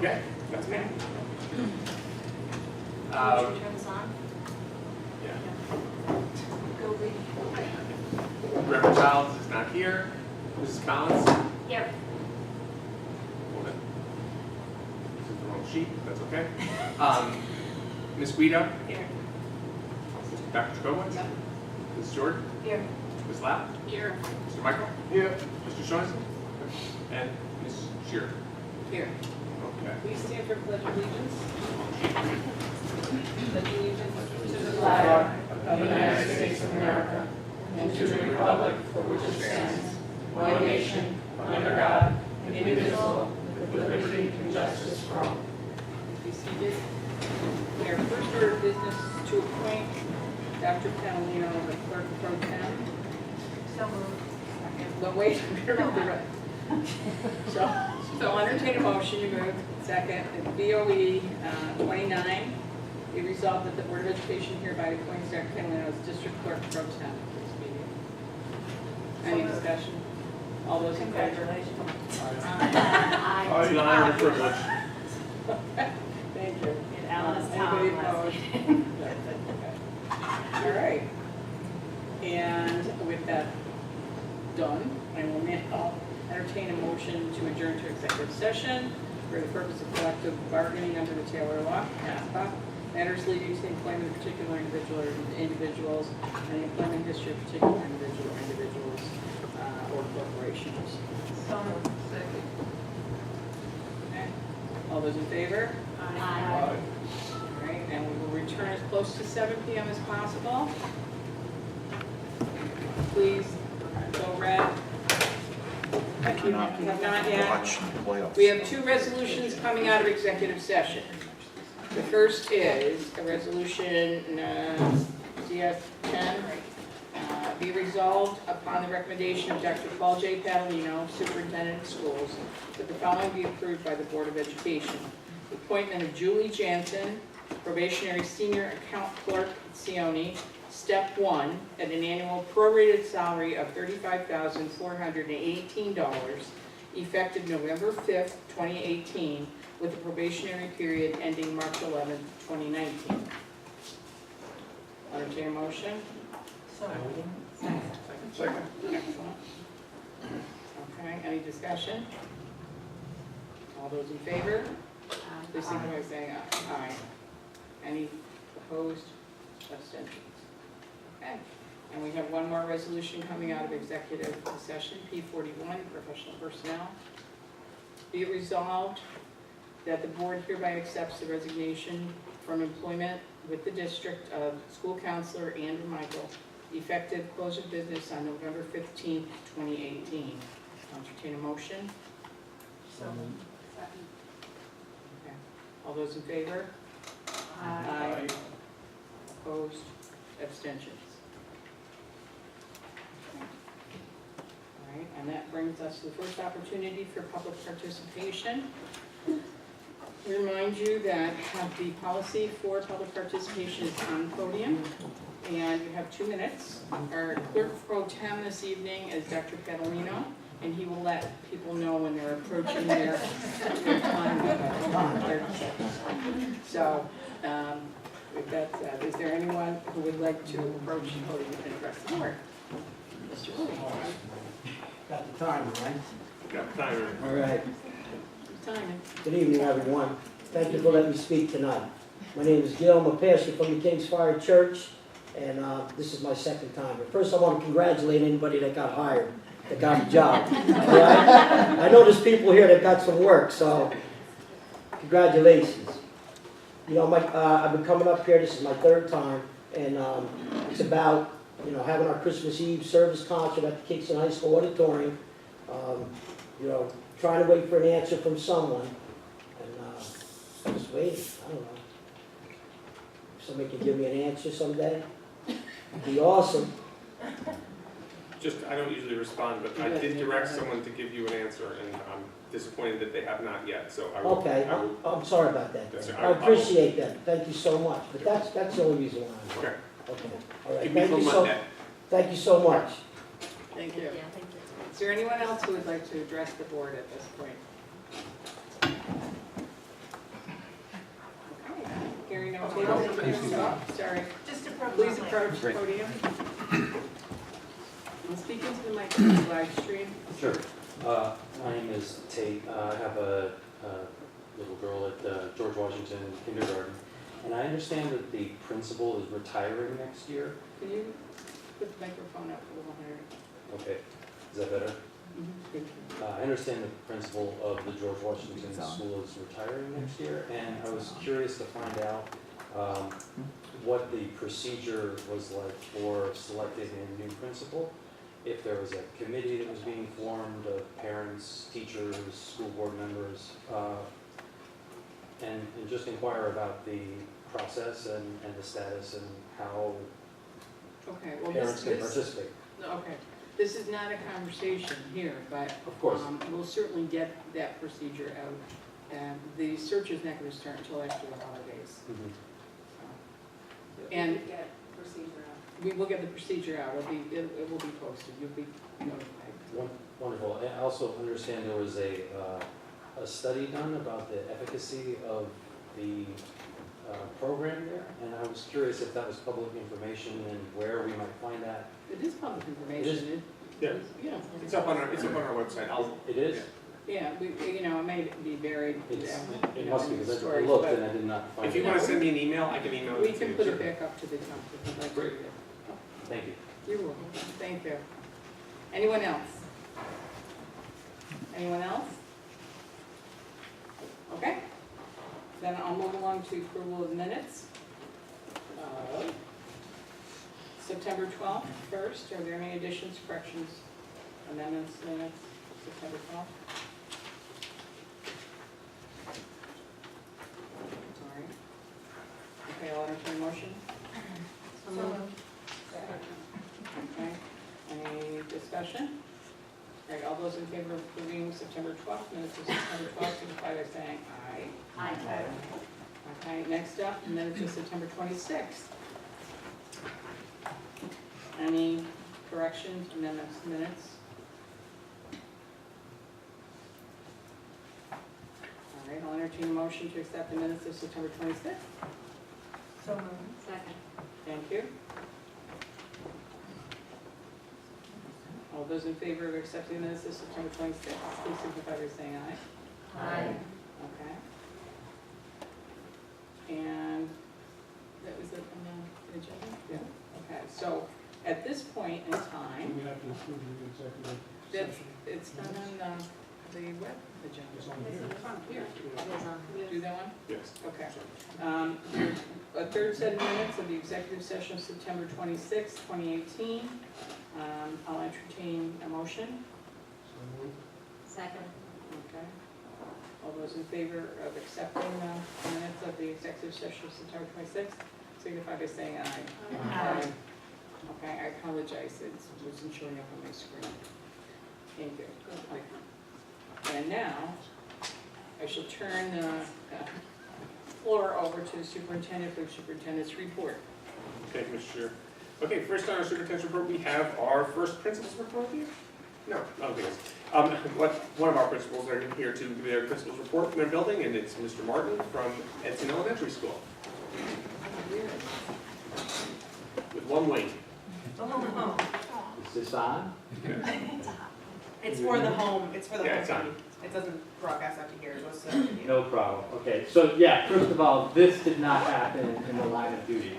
Okay, that's me. Turn this on. Yeah. Go read. Reverend Childs is not here. Mrs. Collins? Here. Hold it. This is the wrong sheet, that's okay. Ms. Guido? Here. Dr. Jacobowitz? Yep. Ms. Jordan? Here. Ms. Lapp? Here. Mr. Michael? Here. Mr. Schoenson? And Ms. Shearer? Here. Okay. Please stand for pledge of allegiance. Pledge allegiance to the flag flag of the United States of America and to the republic for which it stands, one nation, under God, indivisible, with liberty and justice for all. Be seated. Our first order of business is to appoint Dr. Catalino, the clerk pro tem. So moved. Well, wait, so I'll entertain a motion to move. Second, BOE 29. Be resolved that the Board of Education hereby appoints Dr. Catalino as district clerk pro tem for this meeting. Any discussion? All those in favor? Congratulations. It's an honor and a privilege. Thank you. And Alice Anybody Tom. opposed? All right. And with that done, I will now entertain a motion to adjourn to executive session for the purpose of collective bargaining under the Taylor Law, ASPA, matters leading to the employment of particular individual or individuals and the employment history of particular individual or individuals or corporations. So moved. Okay. All those in favor? Aye. All right, and we will return as close to 7 p.m. as possible. Please, go red. You have not yet. We have 2 resolutions coming out of executive session. The first is a resolution CS 10. Be resolved upon the recommendation of Dr. Paul J. Padalino, Superintendent of Schools, that the following be approved by the Board of Education. The appointment of Julie Jansen, probationary senior account clerk at Seone, step 1, at an annual prorated salary of $35,418, effective November 5th, 2018, with a probationary period ending March 11th, 2019. Entertain a motion? So moved. Second. Excellent. Okay, any discussion? All those in favor? Please signify by saying aye. Aye. Any opposed? Abstentions? Okay. And we have one more resolution coming out of executive session, P41, professional personnel. Be it resolved that the board hereby accepts the resignation from employment with the district of school counselor Andrew Michael, effective close of business on November 15th, 2018. Entertain a motion. So moved. Second. Okay. All those in favor? Aye. Opposed? Abstentions? All right, and that brings us to the first opportunity for public participation. Remind you that the policy for public participation is on podium, and you have 2 minutes. Our clerk pro tem this evening is Dr. Catalino, and he will let people know when they're approaching their time of 30 seconds. So, with that said, is there anyone who would like to approach the podium and address the board? Mr. Speaker. Got the timer, right? Got timer. All right. Timing. Good evening, everyone. Thank you for letting me speak tonight. My name is Gil. I'm a pastor from the King's Fire Church, and this is my second time. But first, I want to congratulate anybody that got hired, that got a job. All right? I know there's people here that got some work, so congratulations. You know, I've been coming up here. This is my 3rd time, and it's about having our Christmas Eve service concert at the Kingston High School auditorium. Trying to wait for an answer from someone, and I'm just waiting. I don't know. If somebody can give me an answer someday, it'd be awesome. I don't usually respond, but I did direct someone to give you an answer, and I'm disappointed that they have not yet, so I will. Okay, I'm sorry about that. That's Then. right. I appreciate that. Thank you so much. But that's the only reason why I'm Okay. here. Okay. All right. Give me till Monday. Thank you so much. Thank you. Yeah, thank you. Is there anyone else who would like to address the board at this point? Oh, sorry. Just approach. Please the mic. approach the Great. podium. And speak into the mic on the live stream. Sure. My name is Tate. I have a little girl at George Washington Kindergarten. And I understand that the principal is retiring next year. Can you put the microphone up a little higher? Okay, is that better? Good. I understand that the principal of the George Washington School is retiring next year. And I was curious to find out what the procedure was like for selecting a new principal. If there was a committee that was being formed of parents, teachers, school board members, and just inquire about the process and the status and how Okay, well, parents can this, participate. okay, this is not a conversation here, but Of course. we'll certainly get that procedure out. And the search is not going to start until after the holidays. Mhm. And Get procedure out. we will get the procedure out. It will be posted. You'll be notified. Wonderful. I also understand there was a study done about the efficacy of the program there, and I was curious if that was public information and where we might find that. It is public information. Yeah. Yeah. It's up on our website. It is? Yeah, it may be buried. It must be, because I stories, looked but and I did not find If you it. want to send me an email, I can email We it to can you. put Sure. it back up to the top if you'd like to Great. read it. Thank you. You're welcome. Thank you. Anyone else? Anyone else? Okay. Then I'll move along to approval of minutes. September 12th first. Are there any additions, corrections, amendments, minutes, September 12th? Sorry. Okay, I'll entertain a motion. So moved. Okay, any discussion? All right, all those in favor of approving September 12th, minutes of September 12th, signify by saying aye. Aye. Okay, next up, minutes of September 26th. Any corrections, amendments, minutes? All right, I'll entertain a motion to accept the minutes of September 26th. So moved. Second. Thank you. All those in favor of accepting the minutes of September 26th, please signify by saying aye. Aye. Okay. And that was it on the agenda? Yeah. Okay, so at this point in time, We have to approve the executive That's- session. it's not on the web agenda. It's on It's here. in the front. Here. It Do that one? Yes. Okay. A third set of minutes of the executive session of September 26, 2018. I'll entertain a motion. So moved. Second. Okay. All those in favor of accepting the minutes of the executive session of September 26th, signify by saying aye. Aye. Okay, I apologize, it wasn't showing up on my screen. Thank you. And now, I shall turn the floor over to the superintendent for the superintendent's report. Thank you, Mr. Chair. Okay, first on our superintendent's report, we have our first principal's report here. No, I don't think it's. One of our principals are here to give their principal's report in their building, and it's Mr. Martin from Edison Elementary School, with one wing. Oh, Is this on? It's for the home, it's for the Yeah, home it's on. feed. It doesn't broadcast out to here, it goes to you. No problem. Okay, so yeah, first of all, this did not happen in the line of duty.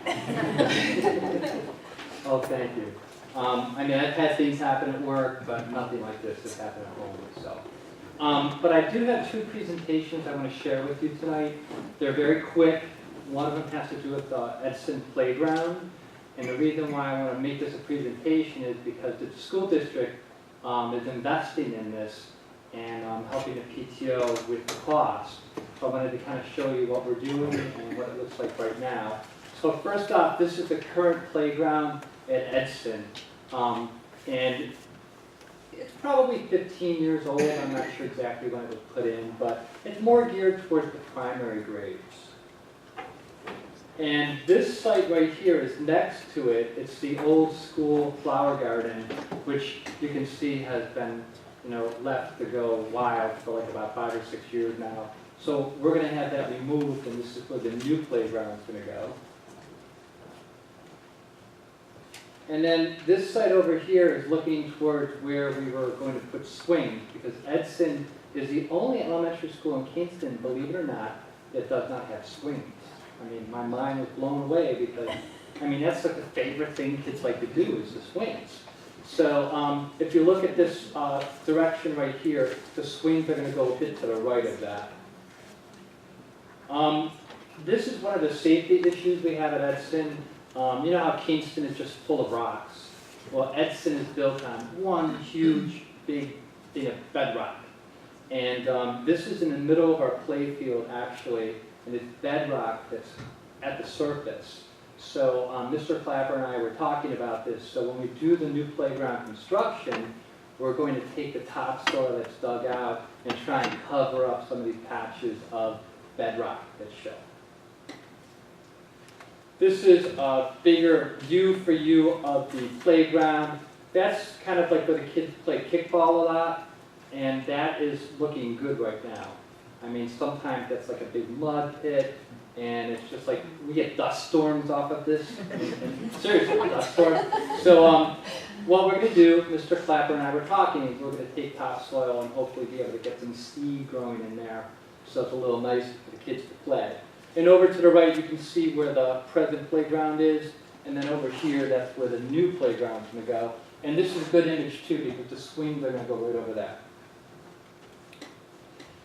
Oh, thank you. I mean, I've had things happen at work, but nothing like this has happened at home, so. But I do have two presentations I want to share with you tonight. They're very quick. One of them has to do with Edison Playground. And the reason why I want to make this a presentation is because the school district is investing in this and helping the PTO with the cost. So I wanted to kind of show you what we're doing and what it looks like right now. So first off, this is the current playground at Edison. And it's probably 15 years old. I'm not sure exactly when it was put in, but it's more geared towards the primary grades. And this site right here is next to it. It's the old school flower garden, which you can see has been, left to go wild for like about 5 or 6 years now. So we're gonna have that removed, and this is where the new playground's gonna go. And then this side over here is looking towards where we were going to put swings, because Edison is the only elementary school in Kingston, believe it or not, that does not have swings. I mean, my mind was blown away because, I mean, that's like the favorite thing kids like to do is the swings. So if you look at this direction right here, the swings are going to go a bit to the right of that. This is one of the safety issues we have at Edison. You know how Kingston is just full of rocks? Well, Edison is built on one huge, big thing of bedrock. And this is in the middle of our play field, actually, and it's bedrock that's at the surface. So Mr. Clapper and I were talking about this. So when we do the new playground construction, we're going to take the topsoil that's dug out and try and cover up some of these patches of bedrock that show. This is a bigger view for you of the playground. That's kind of like where the kids play kickball a lot, and that is looking good right now. I mean, sometimes that's like a big mud pit, and it's just like, we get dust storms off of this. And seriously, dust storms. So what we're gonna do, Mr. Clapper and I were talking, is we're gonna take topsoil and hopefully be able to get some seed growing in there, so it's a little nice for the kids to play. And over to the right, you can see where the present playground is, and then over here, that's where the new playground's gonna go. And this is a good image too, because the swings are gonna go right over there.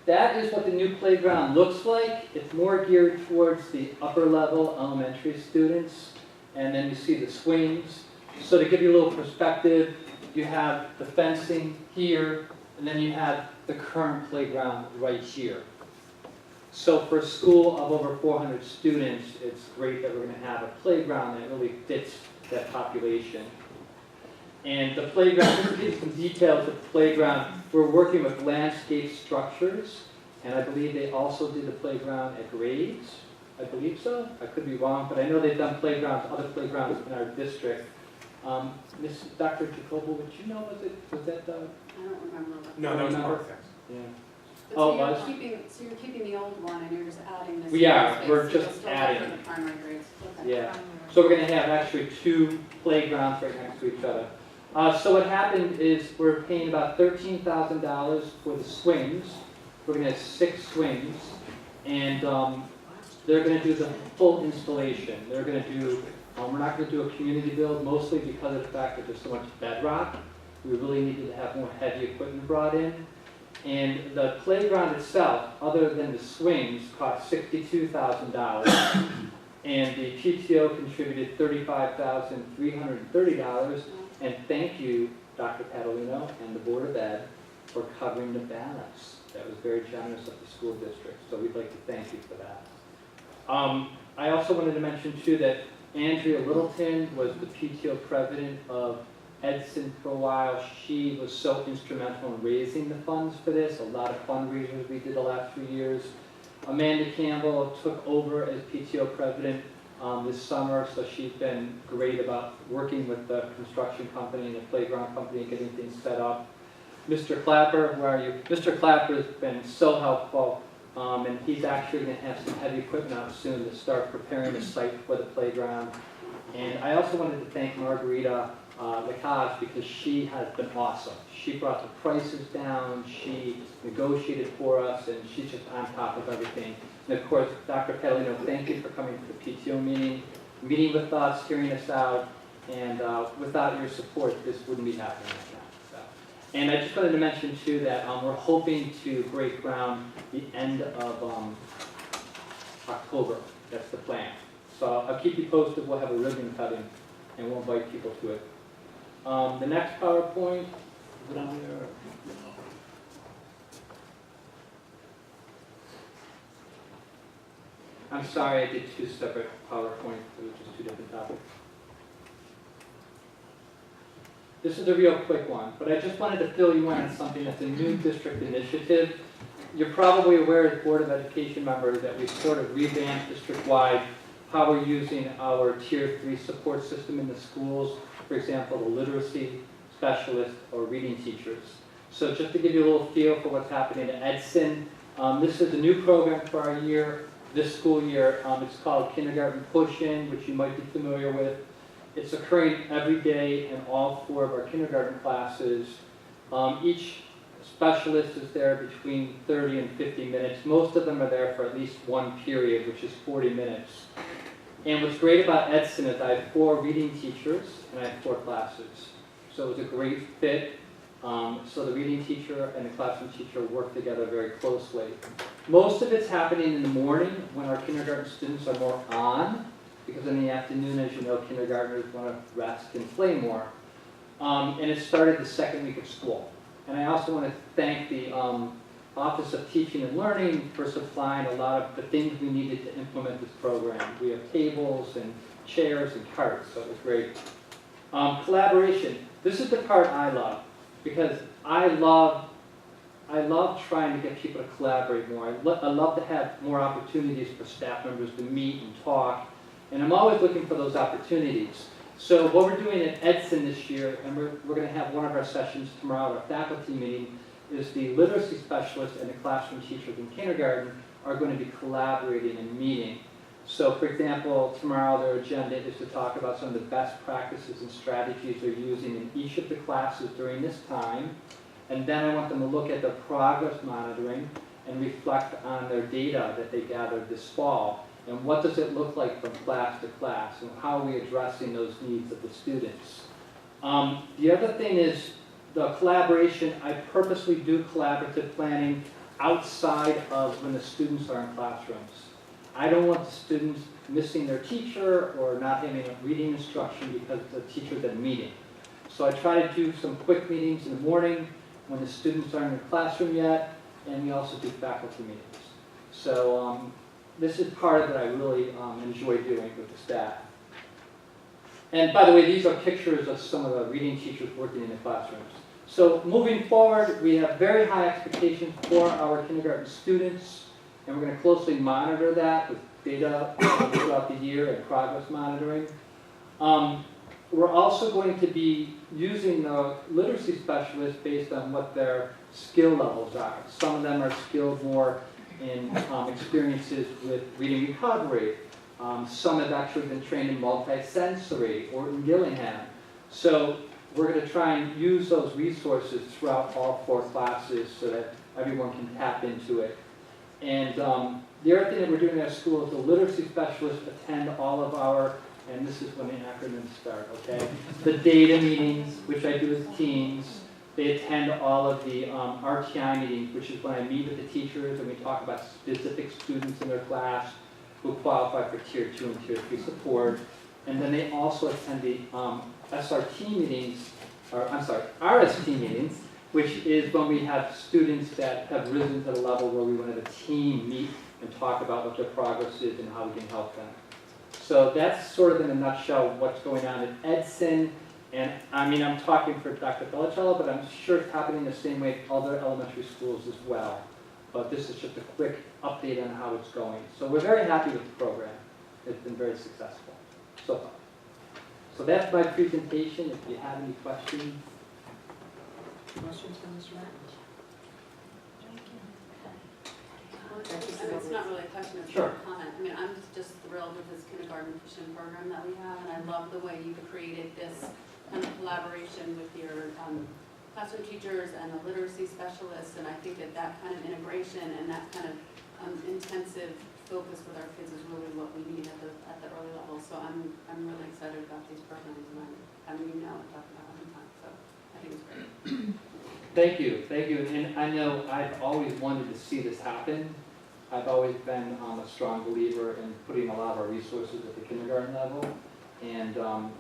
That is what the new playground looks like. It's more geared towards the upper level elementary students. And then you see the swings. So to give you a little perspective, you have the fencing here, and then you have the current playground right here. So for a school of over 400 students, it's great that we're going to have a playground that really fits that population. And the playground, just to give you some details of the playground, we're working with landscape structures, and I believe they also did the playground at grades. I believe so. I could be wrong, but I know they've done playgrounds, other playgrounds in our district. Dr. Jacobo, would you know, was that the? I don't remember. No, that was perfect. Yeah. But Oh, so you're was? keeping the old one and you're just adding this. We are. space, We're so just you'll still adding. have the primary grades. Okay. Yeah. So we're going to have actually two playgrounds right next to each other. So what happened is we're paying about $13,000 for the swings. We're going to have 6 swings, and they're going to do the full installation. They're going to do, we're not going to do a community build, mostly because of the fact that there's so much bedrock. We really needed to have more heavy equipment brought in. And the playground itself, other than the swings, cost $62,000. And the PTO contributed $35,330. And thank you, Dr. Catalino and the Board of Ed, for covering the balance. That was very generous of the school district, so we'd like to thank you for that. I also wanted to mention too that Andrea Littleton was the PTO president of Edison for a while. She was so instrumental in raising the funds for this. A lot of fundraisers we did the last few years. Amanda Campbell took over as PTO president this summer, so she's been great about working with the construction company and the playground company and getting things set up. Mr. Clapper, where are you? Mr. Clapper has been so helpful, and he's actually going to have some heavy equipment out soon to start preparing the site for the playground. And I also wanted to thank Margarita Lacage because she has been awesome. She brought the prices down, she negotiated for us, and she's just on top of everything. And of course, Dr. Catalino, thank you for coming to the PTO meeting with us, hearing us out, and without your support, this wouldn't be happening right now. So. And I just wanted to mention too that we're hoping to break ground the end of October. That's the plan. So I'll keep you posted. We'll have a ribbon cutting, and we'll invite people to it. The next PowerPoint, is it on there? I'm sorry, I did 2 separate PowerPoints. It was just 2 different topics. This is a real quick one, but I just wanted to fill you in on something that's a new district initiative. You're probably aware as Board of Education members that we've sort of revamped district-wide how we're using our Tier 3 support system in the schools, for example, the literacy specialists or reading teachers. So just to give you a little feel for what's happening at Edison, This is a new program for our year, this school year. It's called Kindergarten Push-In, which you might be familiar with. It's occurring every day in all 4 of our kindergarten classes. Each specialist is there between 30 and 50 minutes. Most of them are there for at least one period, which is 40 minutes. And what's great about Edison is I have 4 reading teachers and I have 4 classes. So it was a great fit. So the reading teacher and the classroom teacher work together very closely. Most of it's happening in the morning when our kindergarten students are more on, because in the afternoon, as you know, kindergartners want to rest and play more. And it started the 2nd week of school. And I also want to thank the Office of Teaching and Learning for supplying a lot of the things we needed to implement this program. We have tables and chairs and carts, so it was great. Collaboration. This is the part I love, because I love trying to get people to collaborate more. I love to have more opportunities for staff members to meet and talk, and I'm always looking for those opportunities. So what we're doing at Edison this year, and we're going to have one of our sessions tomorrow at our faculty meeting, is the literacy specialist and the classroom teachers in kindergarten are going to be collaborating and meeting. So for example, tomorrow their agenda is to talk about some of the best practices and strategies they're using in each of the classes during this time. And then I want them to look at their progress monitoring and reflect on their data that they gathered this fall. And what does it look like from class to class, and how are we addressing those needs of the students? The other thing is the collaboration. I purposely do collaborative planning outside of when the students are in classrooms. I don't want the students missing their teacher or not having a reading instruction because the teacher's at a meeting. So I try to do some quick meetings in the morning when the students aren't in the classroom yet, and we also do faculty meetings. So this is part of that I really enjoy doing with the staff. And by the way, these are pictures of some of the reading teachers working in the classrooms. So moving forward, we have very high expectations for our kindergarten students, and we're going to closely monitor that with data throughout the year and progress monitoring. We're also going to be using the literacy specialists based on what their skill levels are. Some of them are skilled more in experiences with reading recovery. Some have actually been trained in multisensory or in Gillingham. So we're going to try and use those resources throughout all 4 classes so that everyone can tap into it. And the other thing that we're doing at our school is the literacy specialists attend all of our, and this is when the acronyms start, okay? The data meetings, which I do with teams. They attend all of the RTI meetings, which is when I meet with the teachers and we talk about specific students in their class who qualify for Tier 2 and Tier 3 support. And then they also attend the SRT meetings, or I'm sorry, RST meetings, which is when we have students that have risen to the level where we want to have a team meet and talk about what their progress is and how we can help them. So that's sort of in a nutshell what's going on at Edison. And I mean, I'm talking for Dr. Belicello, but I'm sure it's happening the same way at other elementary schools as well. But this is just a quick update on how it's going. So we're very happy with the program. It's been very successful so far. So that's my presentation. If you have any questions. Questions from Mr. Martin? It's not really a question, it's Sure. a comment. I mean, I'm just thrilled with this kindergarten push-in program that we have, and I love the way you've created this kind of collaboration with your classroom teachers and the literacy specialists, and I think that that kind of integration and that kind of intensive focus with our kids is really what we need at the early level. So I'm really excited about these programs, and I mean, you know, I talk about it all the time, so I think it's great. Thank you, thank you. And I know I've always wanted to see this happen. I've always been a strong believer in putting a lot of our resources at the kindergarten level. And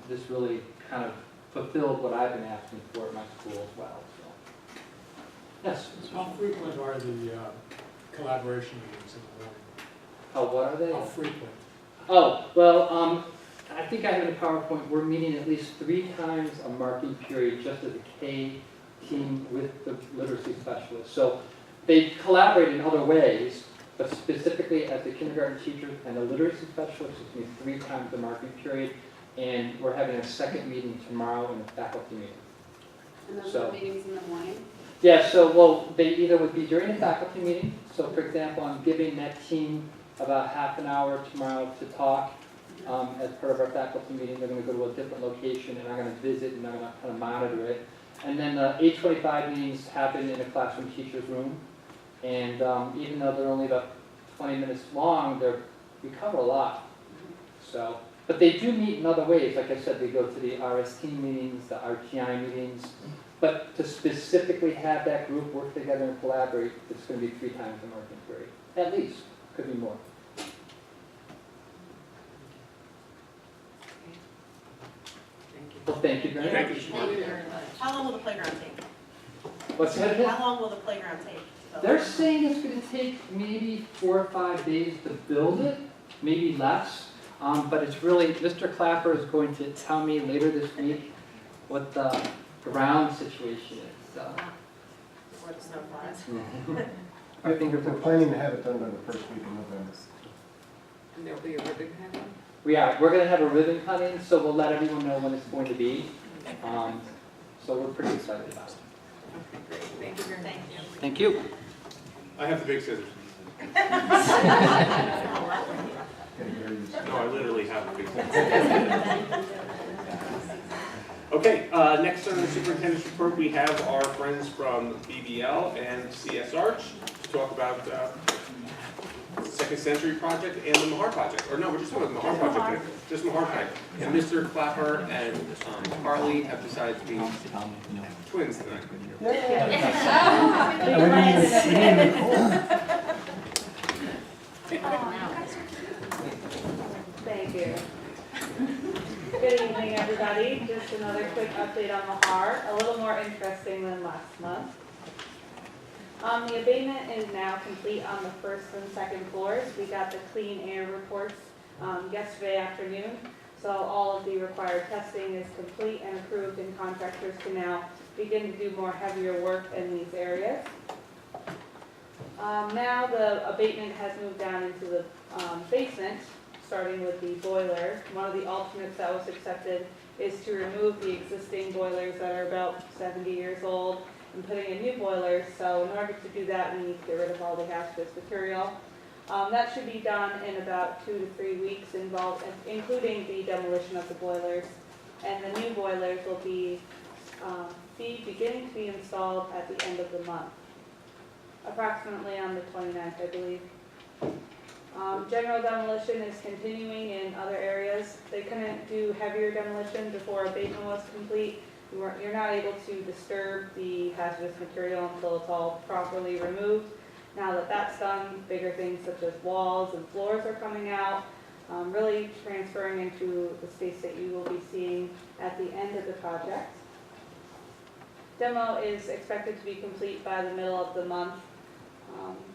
this really kind of fulfilled what I've been asking for at my school as well. So. Yes? How frequent are the collaboration meetings in the morning? Oh, what are they? How frequent? Oh, well, I think I have in a PowerPoint, we're meeting at least 3 times a marking period just as a K team with the literacy specialists. So they collaborate in other ways, but specifically as the kindergarten teachers and the literacy specialists, it's meeting 3 times the marking period, and we're having a second meeting tomorrow in the faculty meeting. And those So- are meetings in the morning? Yeah, so, well, they either would be during the faculty meeting, so for example, I'm giving that team about half an hour tomorrow to talk. As part of our faculty meeting, they're gonna go to a different location, and I'm gonna visit, and I'm gonna kind of monitor it. And then the 8:25 meetings happen in a classroom teacher's room, and even though they're only about 20 minutes long, we cover a lot. So, but they do meet in other ways, like I said, they go to the RST meetings, the RTI meetings, but to specifically have that group work together and collaborate, it's gonna be 3 times the marking period, at least, could be more. Thank you. Well, thank you very Thank much. Thank you very much. How long will the playground take? What's that? How long will the playground take? They're saying it's gonna take maybe 4 or 5 days to build it, maybe less. But it's really, Mr. Clapper is going to tell me later this week what the ground situation is, so. Before the snow flies. I think We're planning to have it done by the first week in November. And there'll be a ribbon cutting? we're gonna have a ribbon cutting, so we'll let everyone know when it's going to be. So we're pretty excited about it. Okay, great, thank you very much. Thank you. I have the big scissors. No, I literally have the big scissors. Okay, next on the superintendent's report, we have our friends from BBL and CS Arch to talk about the Second Century Project and the Mahar Project. Or no, we're just talking about the Mahar Project today. Just Mahar Project. And Mr. Clapper and Harley have decided to be twins tonight. Thank you. Good evening, everybody. Just another quick update on Mahar, a little more interesting than last month. The abatement is now complete on the first and second floors. We got the clean air reports yesterday afternoon, so all of the required testing is complete and approved, and contractors can now begin to do more heavier work in these areas. Now the abatement has moved down into the basement, starting with the boiler. One of the alternates that was accepted is to remove the existing boilers that are about 70 years old and putting in new boilers. So in order to do that, we need to get rid of all the hazardous material. That should be done in about 2 to 3 weeks, including the demolition of the boilers. And the new boilers will be beginning to be installed at the end of the month, approximately on the 29th, I believe. General demolition is continuing in other areas. They couldn't do heavier demolition before abatement was complete. You're not able to disturb the hazardous material until it's all properly removed. Now that that's done, bigger things such as walls and floors are coming out, really transferring into the space that you will be seeing at the end of the project. Demo is expected to be complete by the middle of the month.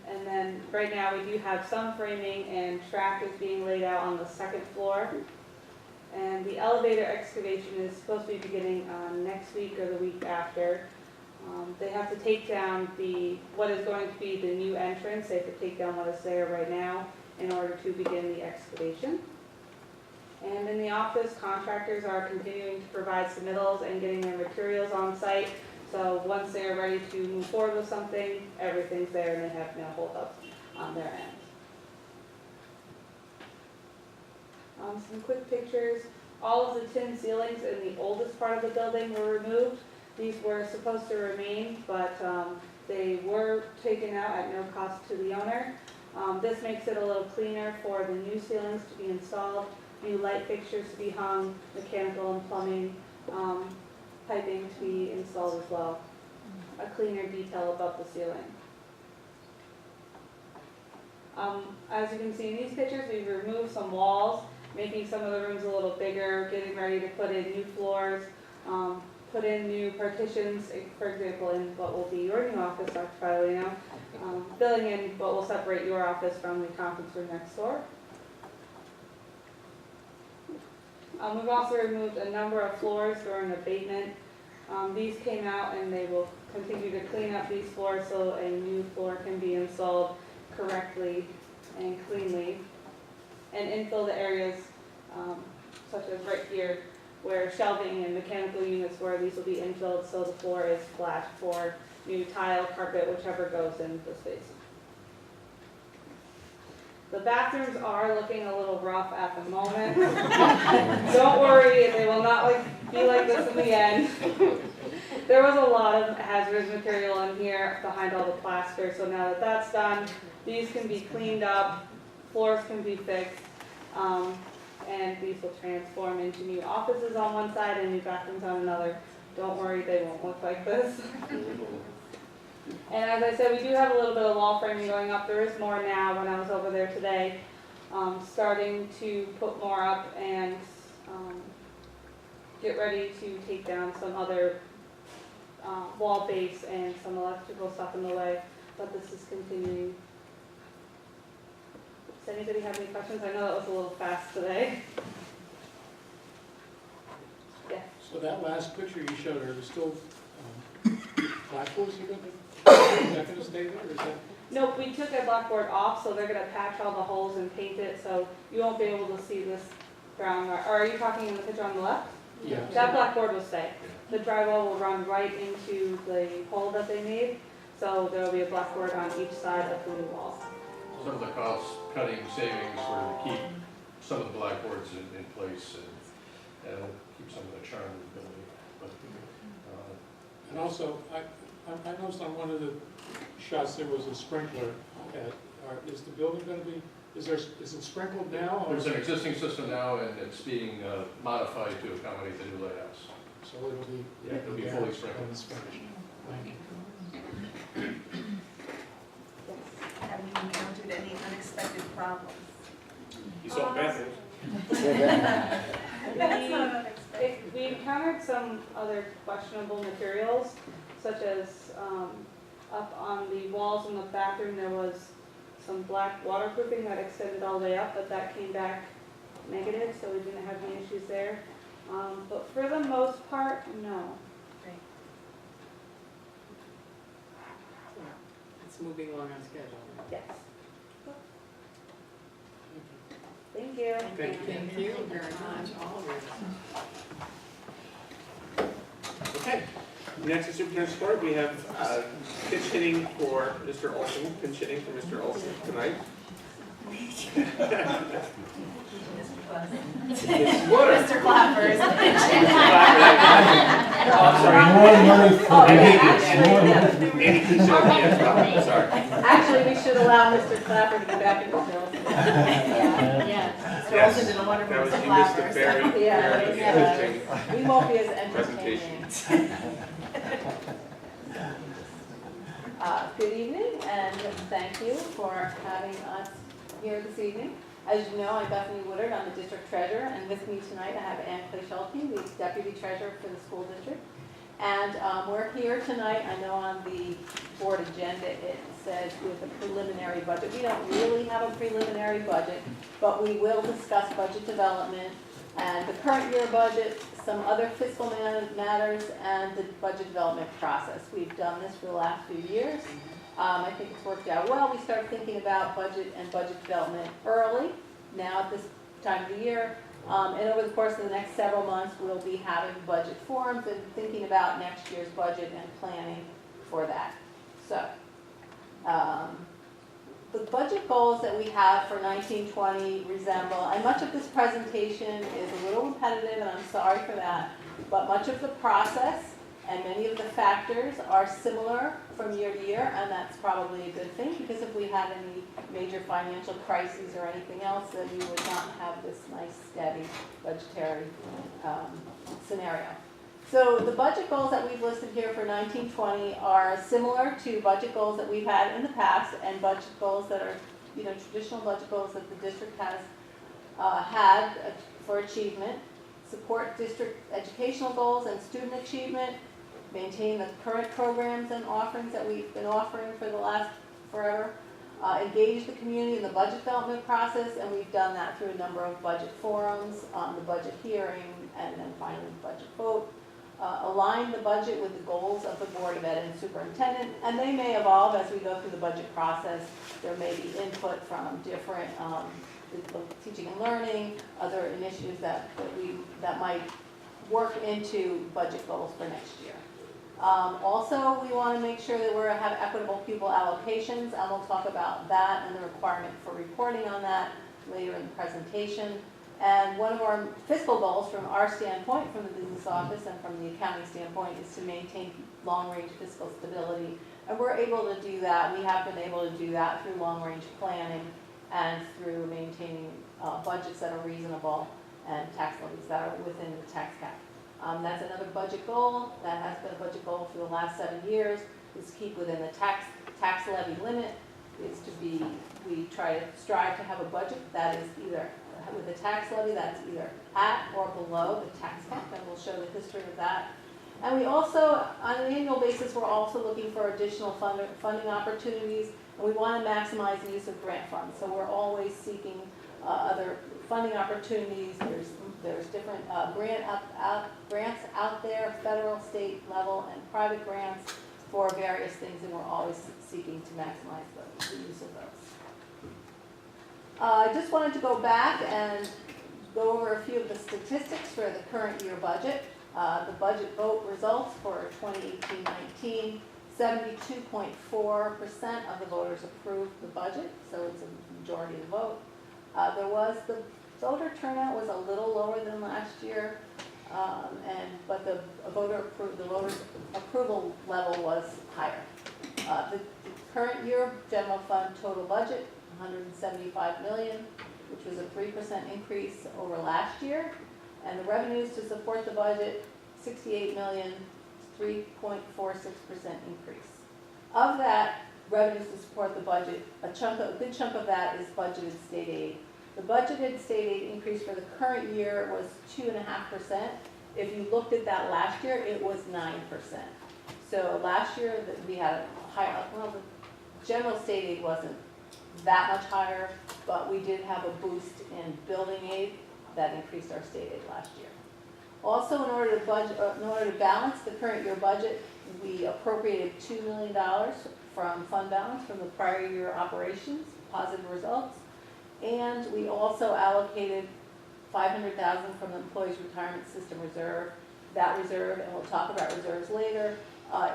And then right now we do have some framing and track is being laid out on the second floor. And the elevator excavation is supposed to be beginning next week or the week after. They have to take down what is going to be the new entrance. They have to take down what is there right now in order to begin the excavation. And in the office, contractors are continuing to provide submittals and getting their materials on site. So once they're ready to move forward with something, everything's there and they have no holdups on their end. Some quick pictures. All of the tin ceilings in the oldest part of the building were removed. These were supposed to remain, but they were taken out at no cost to the owner. This makes it a little cleaner for the new ceilings to be installed, new light fixtures to be hung, mechanical and plumbing, piping to be installed as well. A cleaner detail above the ceiling. As you can see in these pictures, we've removed some walls, making some of the rooms a little bigger, getting ready to put in new floors, put in new partitions, for example, in what will be your new office, Dr. Filino, filling in what will separate your office from the conference room next door. We've also removed a number of floors during abatement. These came out and they will continue to clean up these floors so a new floor can be installed correctly and cleanly, and infill the areas such as right here where shelving and mechanical units were. These will be infilled so the floor is flat for new tile, carpet, whichever goes in the space. The bathrooms are looking a little rough at the moment. Don't worry, they will not be like this in the end. There was a lot of hazardous material in here behind all the plaster, so now that that's done, these can be cleaned up, floors can be fixed, and these will transform into new offices on one side and new bathrooms on another. Don't worry, they won't look like this. And as I said, we do have a little bit of wall framing going up. There is more now. When I was over there today, starting to put more up and get ready to take down some other wall base and some electrical stuff in the way, but this is continuing. Does anybody have any questions? I know that was a little fast today. Yeah. So that last picture you showed, are there still blackboards you're going to, is that going to stay there, or is that? Nope, we took a blackboard off, so they're gonna patch all the holes and paint it, so you won't be able to see this brown, or are you talking in the picture on the left? Yeah. That blackboard will stay. The drywall will run right into the hole that they made, so there will be a blackboard on each side of the new wall. Some of the cost-cutting savings were to keep some of the blackboards in place and keep some of the charm of the building. But, And also, I noticed on one of the shots there was a sprinkler. Is the building going to be, is it sprinkled now? Or there's an existing system now, and it's being modified to accommodate the new layouts. So it'll be. Yeah, it'll be fully sprinkled. When it's finished. Thank you. Have you encountered any unexpected problems? You saw the bathrooms. That's not unexpected. We encountered some other questionable materials, such as up on the walls in the bathroom, there was some black waterproofing that extended all the way up, but that came back negative, so we didn't have any issues there. But for the most part, no. It's moving along on schedule. Yes. Thank you. Thank you. Thank you very much, all of you. Okay, next is superintendent's report. We have pinch hitting for Mr. Olson, pinch hitting for Mr. Olson tonight. Mr. Clappers. More money for Andy can show me as well, sorry. Actually, we should allow Mr. Clapper to be back in the bill. Yeah. Mr. Olson did a wonderful That was, Mr. you missed a Clappers. very, Yeah, very yeah. interesting We won't be as entertaining. presentation. Good evening, and thank you for having us here this evening. As you know, I'm Bethany Woodard, I'm the district treasurer, and with me tonight I have Ann Clay-Schulte, the deputy treasurer for the school district. And we're here tonight, I know on the board agenda it says with a preliminary budget. We don't really have a preliminary budget, but we will discuss budget development and the current year budget, some other fiscal matters, and the budget development process. We've done this for the last few years. I think it's worked out well. We start thinking about budget and budget development early, now at this time of the year. And over the course of the next several months, we'll be having budget forums and thinking about next year's budget and planning for that. So, the budget goals that we have for 1920 resemble, and much of this presentation is a little repetitive, and I'm sorry for that, but much of the process and many of the factors are similar from year to year, and that's probably a good thing, because if we had any major financial crises or anything else, then you would not have this nice, steady budgetary scenario. So the budget goals that we've listed here for 1920 are similar to budget goals that we've had in the past, and budget goals that are, traditional budget goals that the district has had for achievement. Support district educational goals and student achievement. Maintain the current programs and offerings that we've been offering for the last forever. Engage the community in the budget development process, and we've done that through a number of budget forums, the budget hearing, and then finally the budget vote. Align the budget with the goals of the Board of Ed and Superintendent, and they may evolve as we go through the budget process. There may be input from different teaching and learning, other initiatives that might work into budget goals for next year. Also, we want to make sure that we have equitable pupil allocations, and we'll talk about that and the requirement for reporting on that later in the presentation. And one of our fiscal goals from our standpoint, from the business office and from the accounting standpoint, is to maintain long-range fiscal stability. And we're able to do that. We have been able to do that through long-range planning and through maintaining budgets that are reasonable and tax levies that are within the tax cap. That's another budget goal. That has been a budget goal for the last 7 years, is keep within the tax levy limit, is to be, we try to strive to have a budget that is either with a tax levy that's either at or below the tax cap, and we'll show the history of that. And we also, on an annual basis, we're also looking for additional funding opportunities, and we want to maximize the use of grant funds. So we're always seeking other funding opportunities. There's different grants out there, federal, state level, and private grants for various things, and we're always seeking to maximize the use of those. I just wanted to go back and go over a few of the statistics for the current year budget. The budget vote results for 2018-19, 72.4% of the voters approved the budget, so it's a majority of the vote. The voter turnout was a little lower than last year, but the voters' approval level was higher. The current year general fund total budget, $175 million, which was a 3% increase over last year. And the revenues to support the budget, $68 million, 3.46% increase. Of that revenues to support the budget, a good chunk of that is budgeted state aid. The budgeted state aid increase for the current year was 2.5%. If you looked at that last year, it was 9%. So last year we had a higher, well, the general state aid wasn't that much higher, but we did have a boost in building aid that increased our state aid last year. Also, in order to balance the current year budget, we appropriated $2 million from fund balance from the prior year operations, positive results, and we also allocated $500,000 from the Employees Retirement System reserve. That reserve, and we'll talk about reserves later,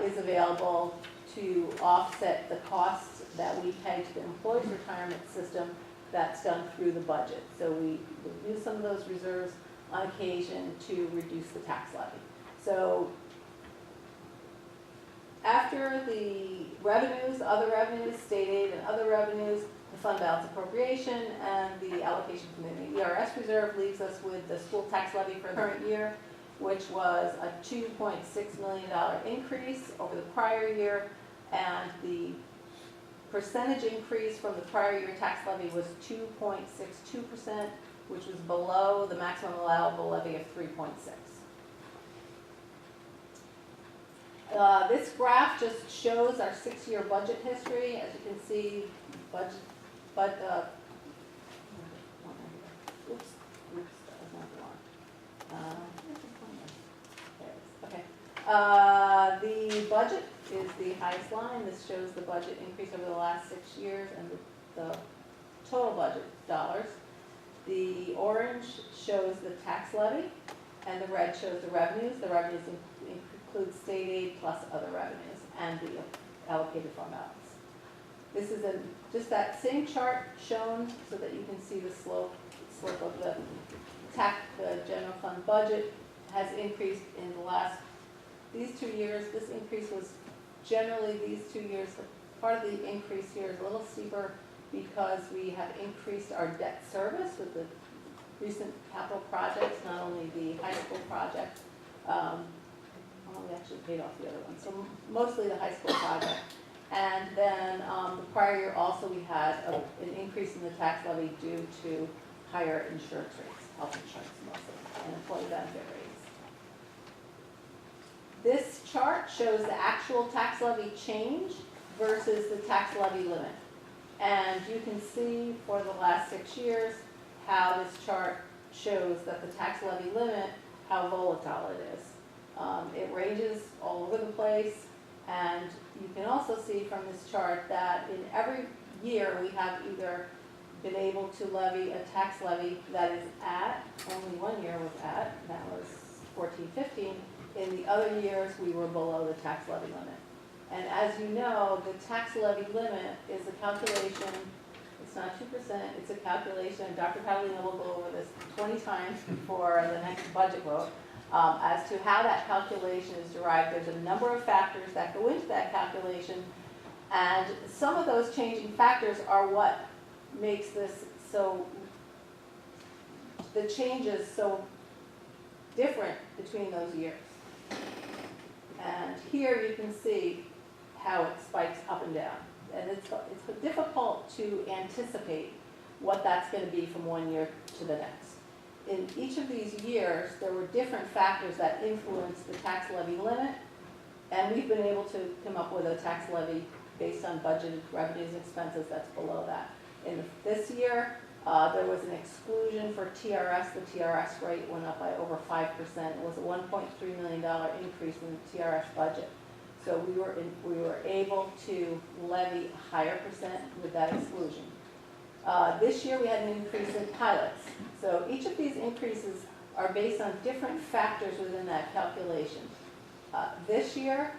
is available to offset the costs that we pay to the Employees Retirement System that's done through the budget. So we use some of those reserves on occasion to reduce the tax levy. So after the revenues, other revenues, state aid and other revenues, the fund balance appropriation, and the allocation from the ERS reserve leaves us with the school tax levy for the current year, which was a $2.6 million increase over the prior year, and the percentage increase from the prior year tax levy was 2.62%, which was below the maximum allowable levy of 3.6. This graph just shows our 6-year budget history. As you can see, oops, that was not the one. Okay. The budget is the highest line. This shows the budget increase over the last 6 years and the total budget dollars. The orange shows the tax levy, and the red shows the revenues. The revenues include state aid plus other revenues and the allocated fund balance. This is just that same chart shown so that you can see the slope of the general fund budget has increased in the last, these 2 years. This increase was generally these 2 years. Part of the increase here is a little steeper because we have increased our debt service with the recent capital projects, not only the high school project. We actually paid off the other one, so mostly the high school project. And then the prior year also we had an increase in the tax levy due to higher insurance rates, health insurance mostly, and employee benefit rates. This chart shows the actual tax levy change versus the tax levy limit. And you can see for the last 6 years how this chart shows that the tax levy limit, how volatile it is. It ranges all over the place, and you can also see from this chart that in every year we have either been able to levy a tax levy that is at, only 1 year was at, that was 14-15, in the other years, we were below the tax levy limit. And as you know, the tax levy limit is a calculation, it's not 2%, it's a calculation, and Dr. Catalina will go over this 20 times before the next budget vote, as to how that calculation is derived. There's a number of factors that go into that calculation, and some of those changing factors are what makes this so, the changes so different between those years. And here you can see how it spikes up and down. And it's difficult to anticipate what that's going to be from one year to the next. In each of these years, there were different factors that influenced the tax levy limit, and we've been able to come up with a tax levy based on budgeted revenues and expenses that's below that. In this year, there was an exclusion for TRS. The TRS rate went up by over 5%. It was a $1.3 million increase in the TRS budget. So we were able to levy a higher percent with that exclusion. This year we had an increase in pilots. So each of these increases are based on different factors within that calculation. This year,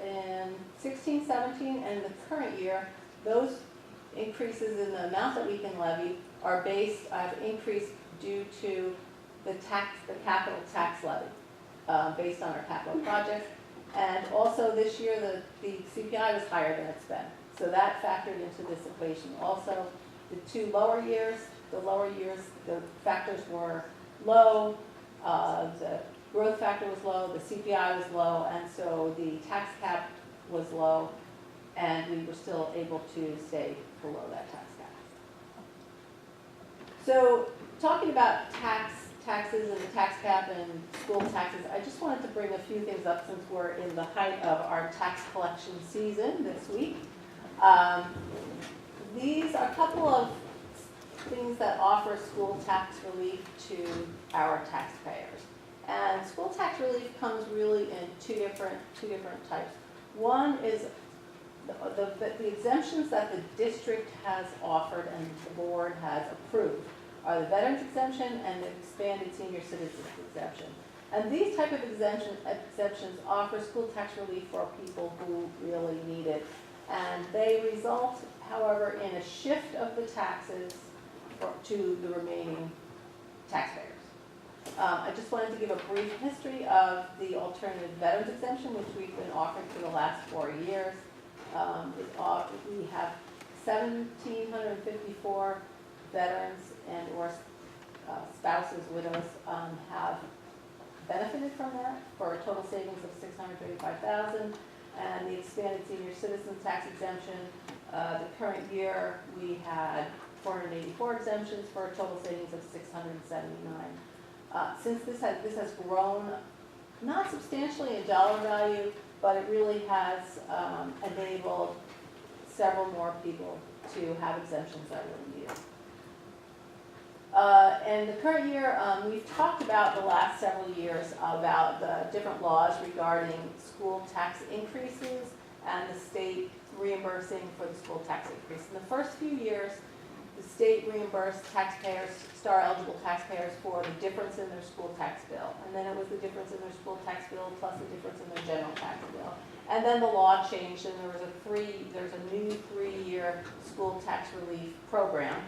in 16, 17, and the current year, those increases in the amount that we can levy are increased due to the capital tax levy, based on our capital projects. And also this year, the CPI was higher than it's been. So that factored into this equation. Also, the lower years, the factors were low, the growth factor was low, the CPI was low, and so the tax cap was low, and we were still able to stay below that tax cap. So talking about taxes and the tax cap and school taxes, I just wanted to bring a few things up since we're in the height of our tax collection season this week. These are a couple of things that offer school tax relief to our taxpayers. And school tax relief comes really in two different types. One is the exemptions that the district has offered and the board has approved are the veterans exemption and the expanded senior citizens exemption. And these type of exemptions offer school tax relief for people who really need it. And they result, however, in a shift of the taxes to the remaining taxpayers. I just wanted to give a brief history of the alternative veterans exemption, which we've been offering for the last 4 years. We have 1,754 veterans and or spouses, widows, have benefited from that for a total savings of $635,000. And the expanded senior citizen tax exemption, the current year we had 484 exemptions for a total savings of $679. Since this has grown, not substantially in dollar value, but it really has enabled several more people to have exemptions that really need it. And the current year, we've talked about the last several years about the different laws regarding school tax increases and the state reimbursing for the school tax increase. In the first few years, the state reimbursed taxpayers, STAR eligible taxpayers, for the difference in their school tax bill. And then it was the difference in their school tax bill plus the difference in their general tax bill. And then the law changed and there's a new 3-year school tax relief program.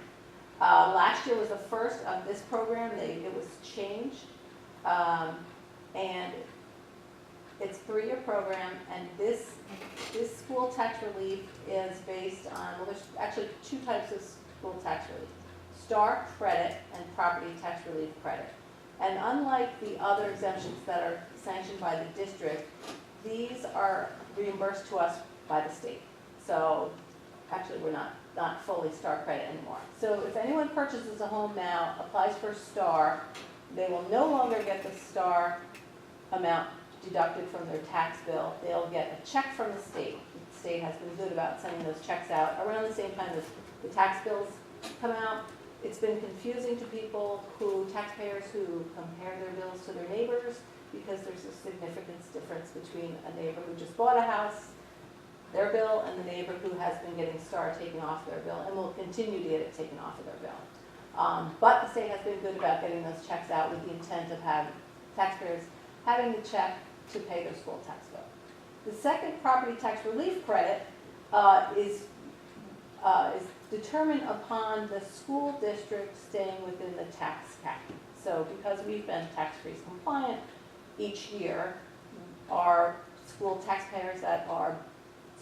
Last year was the first of this program. It was changed. And it's a 3-year program, and this school tax relief is based on, well, there's actually 2 types of school tax relief: STAR credit and property tax relief credit. And unlike the other exemptions that are sanctioned by the district, these are reimbursed to us by the state. So actually we're not fully STAR credit anymore. So if anyone purchases a home now, applies for STAR, they will no longer get the STAR amount deducted from their tax bill. They'll get a check from the state. The state has been good about sending those checks out around the same time as the tax bills come out. It's been confusing to people taxpayers who compare their bills to their neighbors, because there's a significant difference between a neighbor who just bought a house, their bill, and the neighbor who has been getting STAR taken off their bill and will continue to get it taken off of their bill. But the state has been good about getting those checks out with the intent of having taxpayers having the check to pay their school tax bill. The second property tax relief credit is determined upon the school district staying within the tax cap. So because we've been tax-free compliant each year, our school taxpayers that are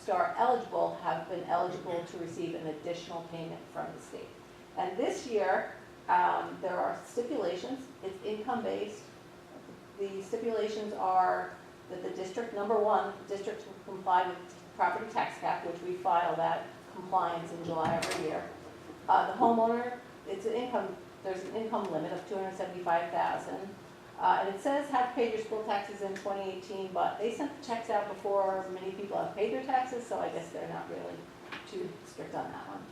STAR eligible have been eligible to receive an additional payment from the state. And this year, there are stipulations. It's income-based. The stipulations are that the district, number one, district will comply with property tax cap, which we file that compliance in July every year. The homeowner, it's an income, there's an income limit of $275,000. And it says have paid your school taxes in 2018, but they sent the checks out before many people have paid their taxes, so I guess they're not really too strict on that one.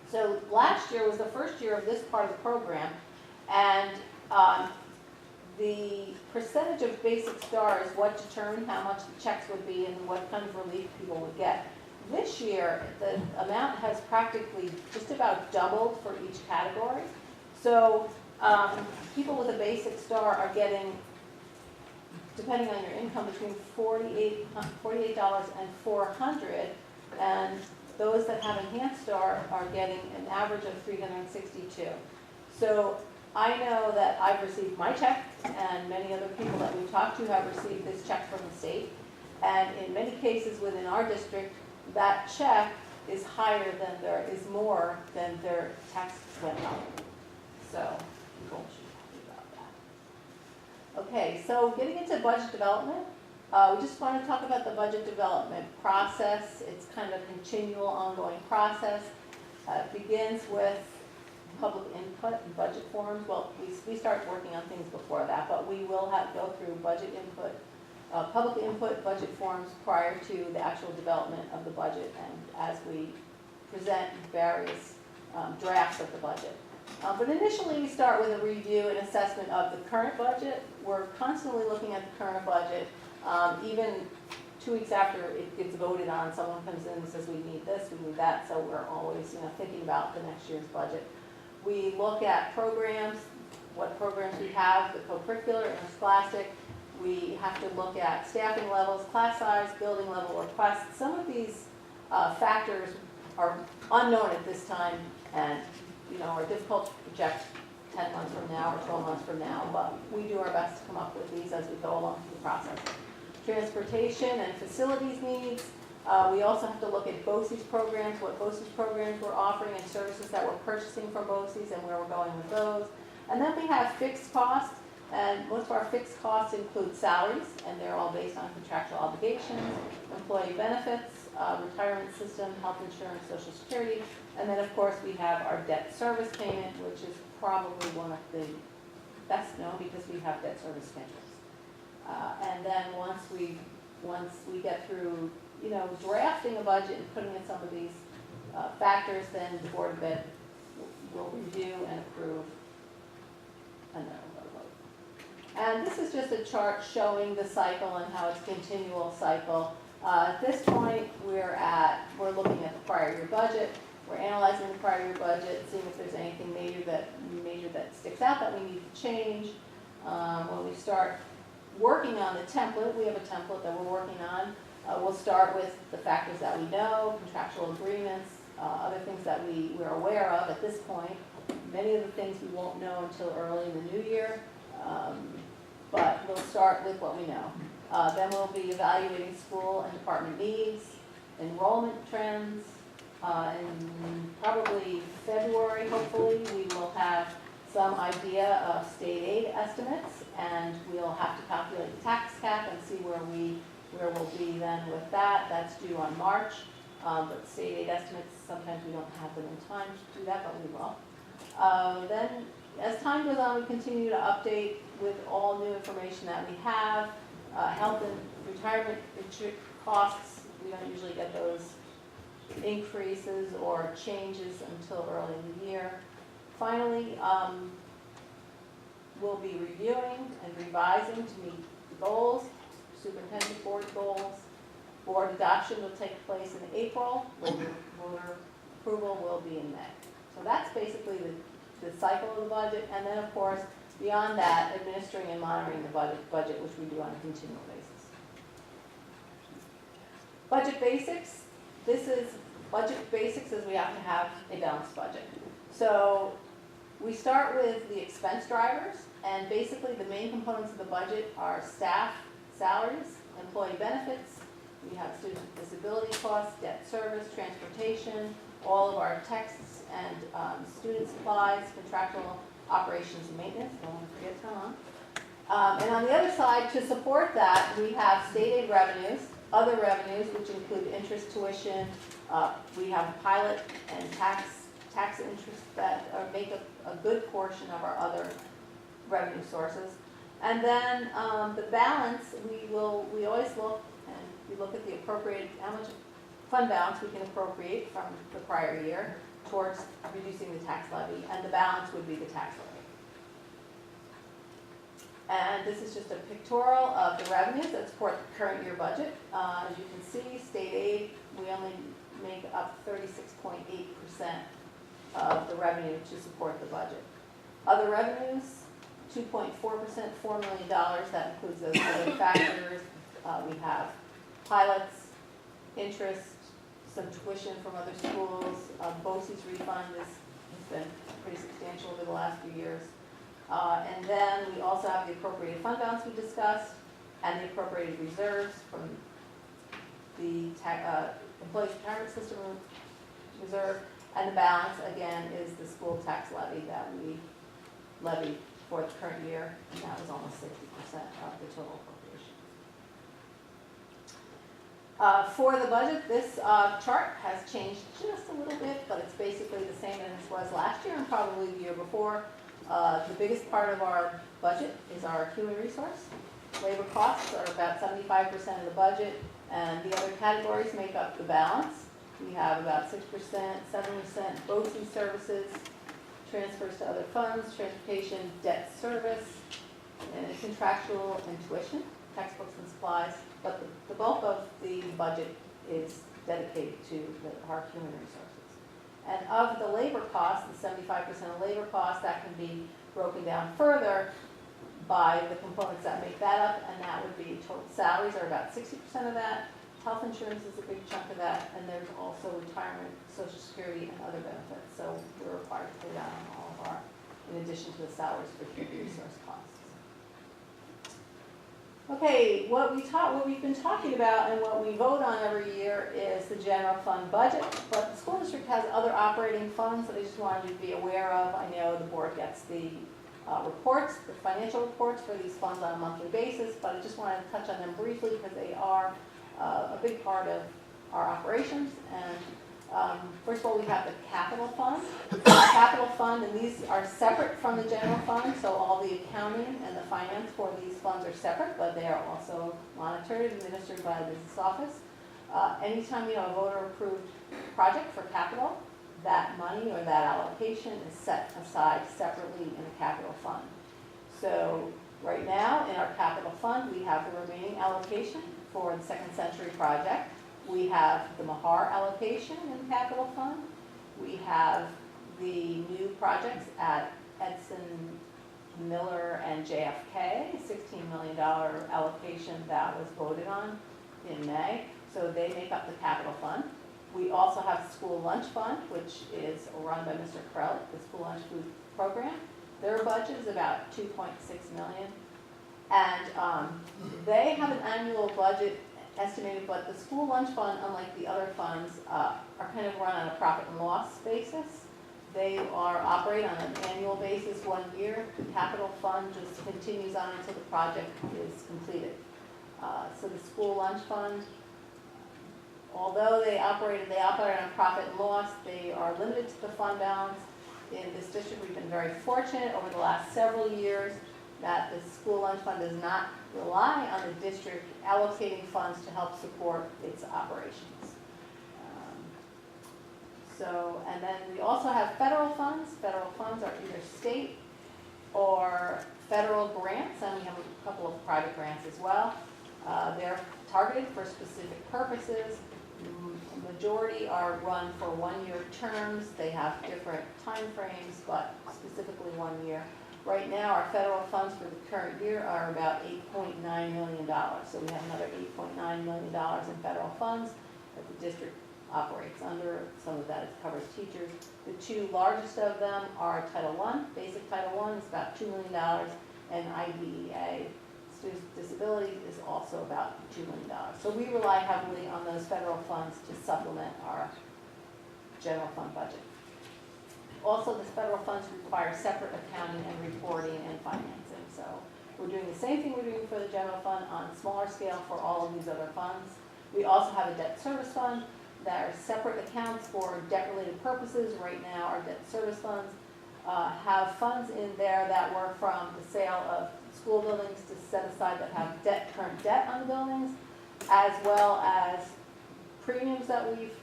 So last year was the first year of this part of the program, and the percentage of basic STAR is what determined how much the checks would be and what kind of relief people would get. This year, the amount has practically just about doubled for each category. So people with a basic STAR are getting, depending on your income, between $48 and $400, and those that have enhanced STAR are getting an average of $362. So I know that I've received my check, and many other people that we've talked to have received this check from the state. And in many cases within our district, that check is higher than is more than their taxes went up. So people should be happy about that. Okay, so getting into budget development, we just want to talk about the budget development process. It's kind of a continual, ongoing process. It begins with public input and budget forums. Well, we start working on things before that, but we will go through budget input, public input, budget forums prior to the actual development of the budget, and as we present various drafts of the budget. But initially, we start with a review and assessment of the current budget. We're constantly looking at the current budget. Even 2 weeks after it gets voted on, someone comes in and says, we need this, we need that, so we're always thinking about the next year's budget. We look at programs, what programs we have, the co-curricular, interscholastic. We have to look at staffing levels, class size, building level requests. Some of these factors are unknown at this time and are difficult to project 10 months from now or 12 months from now, but we do our best to come up with these as we go along through the process. Transportation and facilities needs. We also have to look at BOCES programs, what BOCES programs we're offering and services that we're purchasing from BOCES and where we're going with those. And then we have fixed costs, and most of our fixed costs include salaries, and they're all based on contractual obligations, employee benefits, retirement system, health insurance, social security, and then of course we have our debt service payment, which is probably one of the best known because we have debt service schedules. And then once we get through drafting a budget and putting in some of these factors, then the Board of Ed will review and approve, and then we'll go to vote. And this is just a chart showing the cycle and how it's a continual cycle. At this point, we're looking at the prior year budget. We're analyzing the prior year budget, seeing if there's anything major that sticks out that we need to change. When we start working on the template, we have a template that we're working on. We'll start with the factors that we know, contractual agreements, other things that we're aware of at this point. Many of the things we won't know until early in the new year, but we'll start with what we know. Then we'll be evaluating school and department needs, enrollment trends. In probably February, hopefully, we will have some idea of state aid estimates, and we'll have to calculate the tax cap and see where we'll be then with that. That's due on March, but state aid estimates, sometimes we don't have them in time to do that, but we will. Then, as time goes on, we continue to update with all new information that we have. Health and retirement costs, we don't usually get those increases or changes until early in the year. Finally, we'll be reviewing and revising to meet the goals, superintendent board goals. Board adoption will take place in April. Voter approval will be in May. So that's basically the cycle of the budget. And then, of course, Beyond that, administering and monitoring the budget, which we do on a continual basis. Budget basics. Budget basics is we have to have a balanced budget. So we start with the expense drivers, and basically the main components of the budget are staff salaries, employee benefits, we have student disability costs, debt service, transportation, all of our texts and student supplies, contractual operations and maintenance, don't want to forget to come on. And on the other side, to support that, we have state aid revenues, other revenues, which include interest, tuition, we have pilot and tax interest that make up a good portion of our other revenue sources. And then the balance, we always look, and we look at the appropriate, how much fund balance we can appropriate from the prior year towards reducing the tax levy, and the balance would be the tax levy. And this is just a pictorial of the revenues that support the current year budget. As you can see, state aid, we only make up 36.8% of the revenue to support the budget. Other revenues, 2.4%, $4 million, that includes those other factors. We have pilots, interest, some tuition from other schools. BOCES refund has been pretty substantial over the last few years. And then we also have the appropriated fund balance we discussed, and the appropriated reserves from the Employees Retirement System reserve, and the balance, again, is the school tax levy that we levied for the current year, and that was almost 60% of the total appropriation. For the budget, this chart has changed just a little bit, but it's basically the same as it was last year and probably the year before. The biggest part of our budget is our human resource. Labor costs are about 75% of the budget, and the other categories make up the balance. We have about 6%, 7% BOCES services, transfers to other funds, transportation, debt service, and contractual and tuition, textbooks and supplies. But the bulk of the budget is dedicated to our human resources. And of the labor costs, the 75% of labor costs, that can be broken down further by the components that make that up, and that would be total salaries are about 60% of that, health insurance is a big chunk of that, and there's also retirement, Social Security, and other benefits. So we're required to pay that on all of our, in addition to the salaries for human resource costs. Okay, what we've been talking about and what we vote on every year is the general fund budget, but the school district has other operating funds that I just wanted you to be aware of. I know the board gets the reports, the financial reports for these funds on a monthly basis, but I just wanted to touch on them briefly because they are a big part of our operations. And first of all, we have the capital fund. The capital fund, and these are separate from the general fund, so all the accounting and the finance for these funds are separate, but they are also monitored and administered by the business office. Anytime you have a voter-approved project for capital, that money or that allocation is set aside separately in a capital fund. So right now, in our capital fund, we have the remaining allocation for the Second Century project. We have the Mahar allocation in the capital fund. We have the new projects at Edison, Miller, and JFK, $16 million allocation that was voted on in May. So they make up the capital fund. We also have the school lunch fund, which is run by Mr. Krellick, the school lunch food program. Their budget is about $2.6 million. And they have an annual budget estimated, but the school lunch fund, unlike the other funds, are kind of run on a profit and loss basis. They operate on an annual basis 1 year. The capital fund just continues on until the project is completed. So the school lunch fund, although they operate on a profit and loss, they are limited to the fund balance. In this district, we've been very fortunate over the last several years that the school lunch fund does not rely on the district allocating funds to help support its operations. And then we also have federal funds. Federal funds are either state or federal grants, and we have a couple of private grants as well. They're targeted for specific purposes. The majority are run for 1 year terms. They have different time frames, but specifically 1 year. Right now, our federal funds for the current year are about $8.9 million. So we have another $8.9 million in federal funds that the district operates under. Some of that covers teachers. The two largest of them are Title I, basic Title I is about $2 million, and IDEA, students with disabilities, is also about $2 million. So we rely heavily on those federal funds to supplement our general fund budget. Also, the federal funds require separate accounting and reporting and financing. So we're doing the same thing we're doing for the general fund on smaller scale for all of these other funds. We also have a debt service fund that are separate accounts for debt-related purposes. Right now, our debt service funds have funds in there that were from the sale of school buildings to set aside that have current debt on the buildings, as well as premiums that we've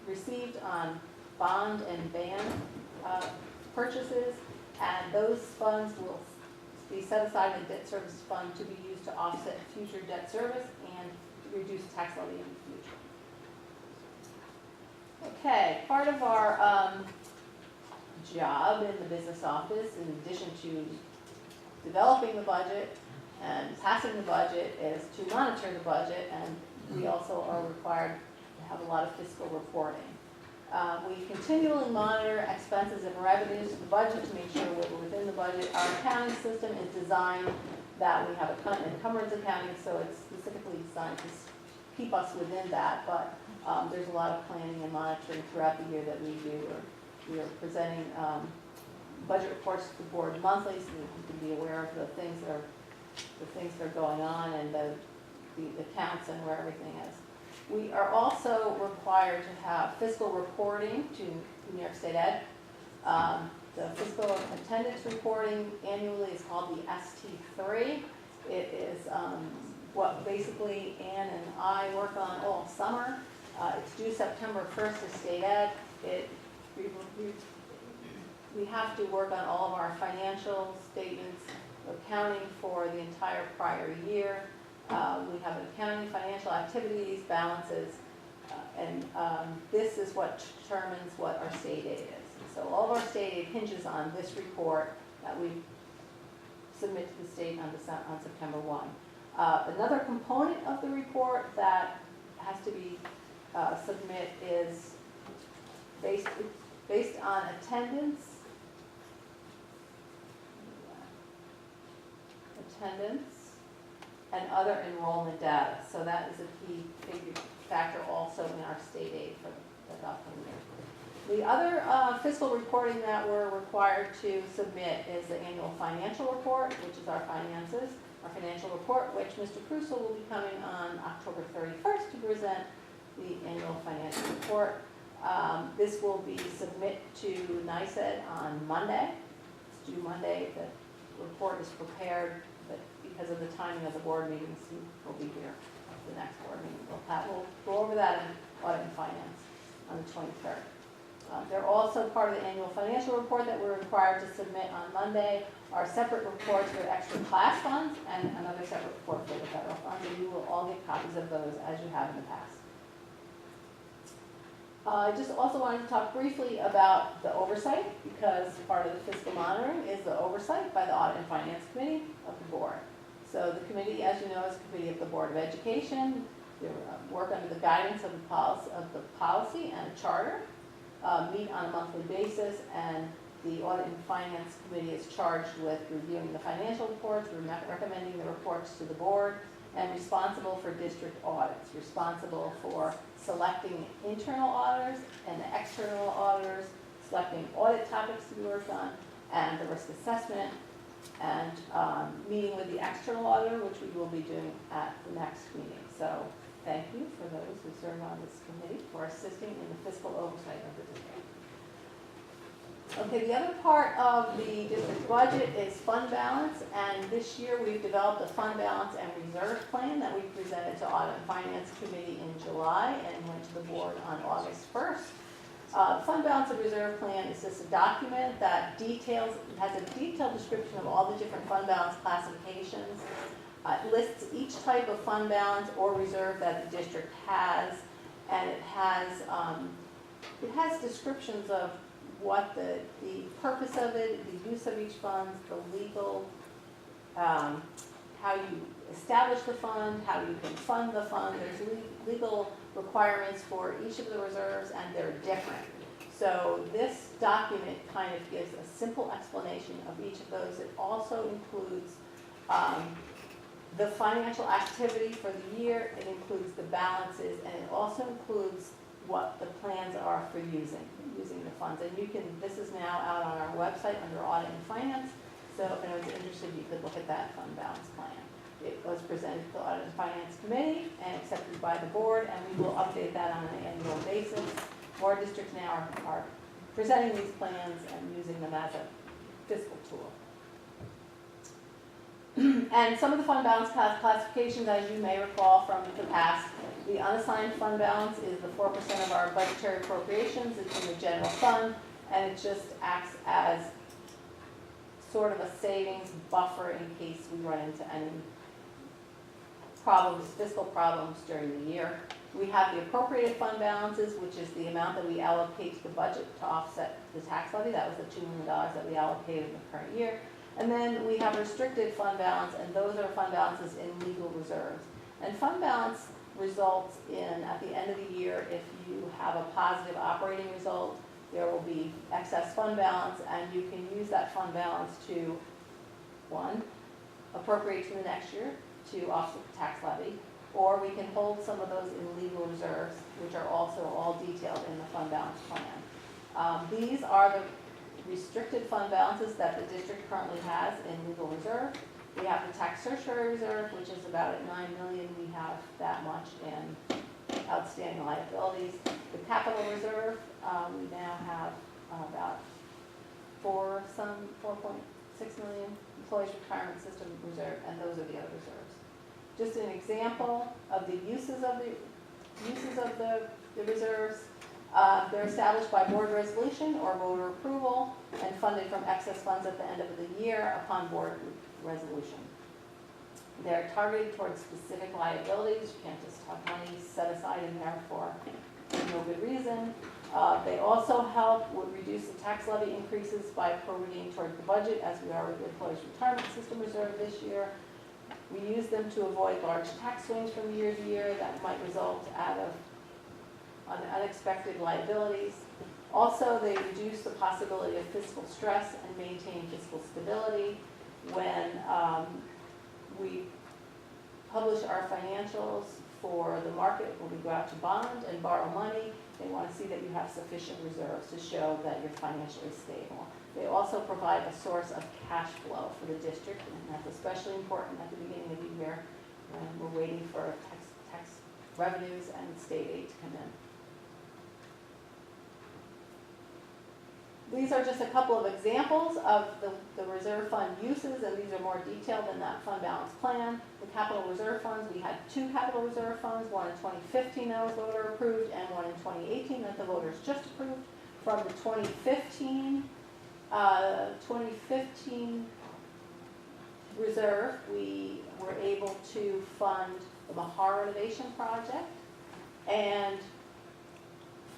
received on bond and ban purchases, and those funds will be set aside in the debt service fund to be used to offset future debt service and to reduce tax levy in the future. Okay, part of our job in the business office, in addition to developing the budget and passing the budget, is to monitor the budget, and we also are required to have a lot of fiscal reporting. We continually monitor expenses and revenues of the budget to make sure we're within the budget. Our accounting system is designed that we have encumbrance accounting, so it's specifically designed to keep us within that, but there's a lot of planning and monitoring throughout the year that we do. We are presenting budget reports to the board monthly, so that you can be aware of the things that are going on and the accounts and where everything is. We are also required to have fiscal reporting to New York State Ed. The fiscal attendance reporting annually is called the ST3. It is what basically Ann and I work on all summer. It's due September 1st to State Ed. We have to work on all of our financial statements, accounting for the entire prior year. We have accounting, financial activities, balances, and this is what determines what our state aid is. So all of our state aid hinges on this report that we submit to the state on September 1. Another component of the report that has to be submit is based on attendance and other enrollment data. So that is a key factor also in our state aid for the upcoming year. The other fiscal reporting that we're required to submit is the annual financial report, which is our finances, our financial report, which Mr. Crusoe will be coming on October 31st to present the annual financial report. This will be submit to NICED on Monday. It's due Monday. The report is prepared, but because of the timing of the board meetings, he will be here at the next board meeting. We'll go over that in audit and finance on the 23rd. They're also part of the annual financial report that we're required to submit on Monday. Our separate reports for extra class funds and another separate report for the federal funds, and you will all get copies of those as you have in the past. I just also wanted to talk briefly about the oversight, because part of the fiscal monitoring is the oversight by the Audit and Finance Committee of the board. So the committee, as you know, is a committee of the Board of Education. They work under the guidance of the policy and charter, meet on a monthly basis, and the Audit and Finance Committee is charged with reviewing the financial reports, recommending the reports to the board, and responsible for district audits, responsible for selecting internal auditors and external auditors, selecting audit topics to be worked on, and the risk assessment, and meeting with the external auditor, which we will be doing at the next meeting. So thank you for those who serve on this committee for assisting in the fiscal oversight of the district. Okay, the other part of the district budget is fund balance, and this year we've developed a fund balance and reserve plan that we presented to Audit and Finance Committee in July and went to the board on August 1st. Fund balance and reserve plan is just a document that has a detailed description of all the different fund balance classifications. It lists each type of fund balance or reserve that the district has, and it has descriptions of what the purpose of it, the use of each fund, the legal, how you establish the fund, how you can fund the fund. There's legal requirements for each of the reserves, and they're different. So this document kind of gives a simple explanation of each of those. It also includes the financial activity for the year, it includes the balances, and it also includes what the plans are for using the funds. And you can, this is now out on our website under Audit and Finance, so if anyone's interested, you could look at that fund balance plan. It was presented to the Audit and Finance Committee and accepted by the board, and we will update that on an annual basis. More districts now are presenting these plans and using them as a fiscal tool. And some of the fund balance classifications, as you may recall from the past, the unassigned fund balance is the 4% of our budgetary appropriations. It's in the general fund, and it just acts as sort of a savings buffer in case we run into any problems, fiscal problems during the year. We have the appropriated fund balances, which is the amount that we allocate to the budget to offset the tax levy. That was the $2 million that we allocated in the current year. And then we have restricted fund balance, and those are fund balances in legal reserves. And fund balance results in, at the end of the year, if you have a positive operating result, there will be excess fund balance, and you can use that fund balance to, one, appropriate to the next year to offset the tax levy, or we can hold some of those in legal reserves, which are also all detailed in the fund balance plan. These are the restricted fund balances that the district currently has in legal reserve. We have the tax certiorari reserve, which is about at $9 million. We have that much in outstanding liabilities. The capital reserve, we now have about 4.6 million employees retirement system reserve, and those are the other reserves. Just an example of the uses of the reserves. They're established by board resolution or voter approval and funded from excess funds at the end of the year upon board resolution. They're targeted towards specific liabilities. You can't just have money set aside in there for no good reason. They also help with reduce the tax levy increases by appropriating toward the budget, as we are with the Employees Retirement System Reserve this year. We use them to avoid large tax swings from year to year that might result out of unexpected liabilities. Also, they reduce the possibility of fiscal stress and maintain fiscal stability. When we publish our financials for the market, when we go out to bond and borrow money, they want to see that you have sufficient reserves to show that you're financially stable. They also provide a source of cash flow for the district, and that's especially important at the beginning of the year when we're waiting for tax revenues and state aid to come in. These are just a couple of examples of the reserve fund uses, and these are more detailed in that fund balance plan. The capital reserve funds, we had 2 capital reserve funds, one in 2015 that was voter approved, and one in 2018 that the voters just approved. From the 2015 reserve, we were able to fund the Mahar renovation project and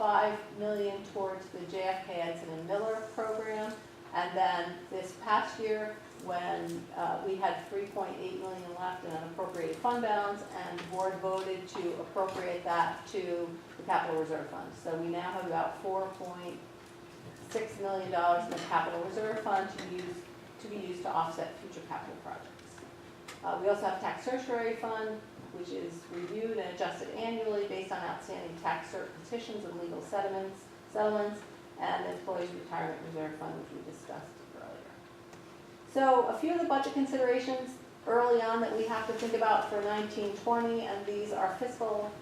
$5 million towards the JFK Edison and Miller program. And then this past year, when we had $3.8 million left in an appropriated fund balance, and the board voted to appropriate that to the capital reserve fund. So we now have about $4.6 million in the capital reserve fund to be used to offset future capital projects. We also have a tax certiorari fund, which is reviewed and adjusted annually based on outstanding tax cert petitions and legal settlements, and the Employees Retirement Reserve Fund, which we discussed earlier. So a few of the budget considerations early on that we have to think about for 1920, and these are fiscal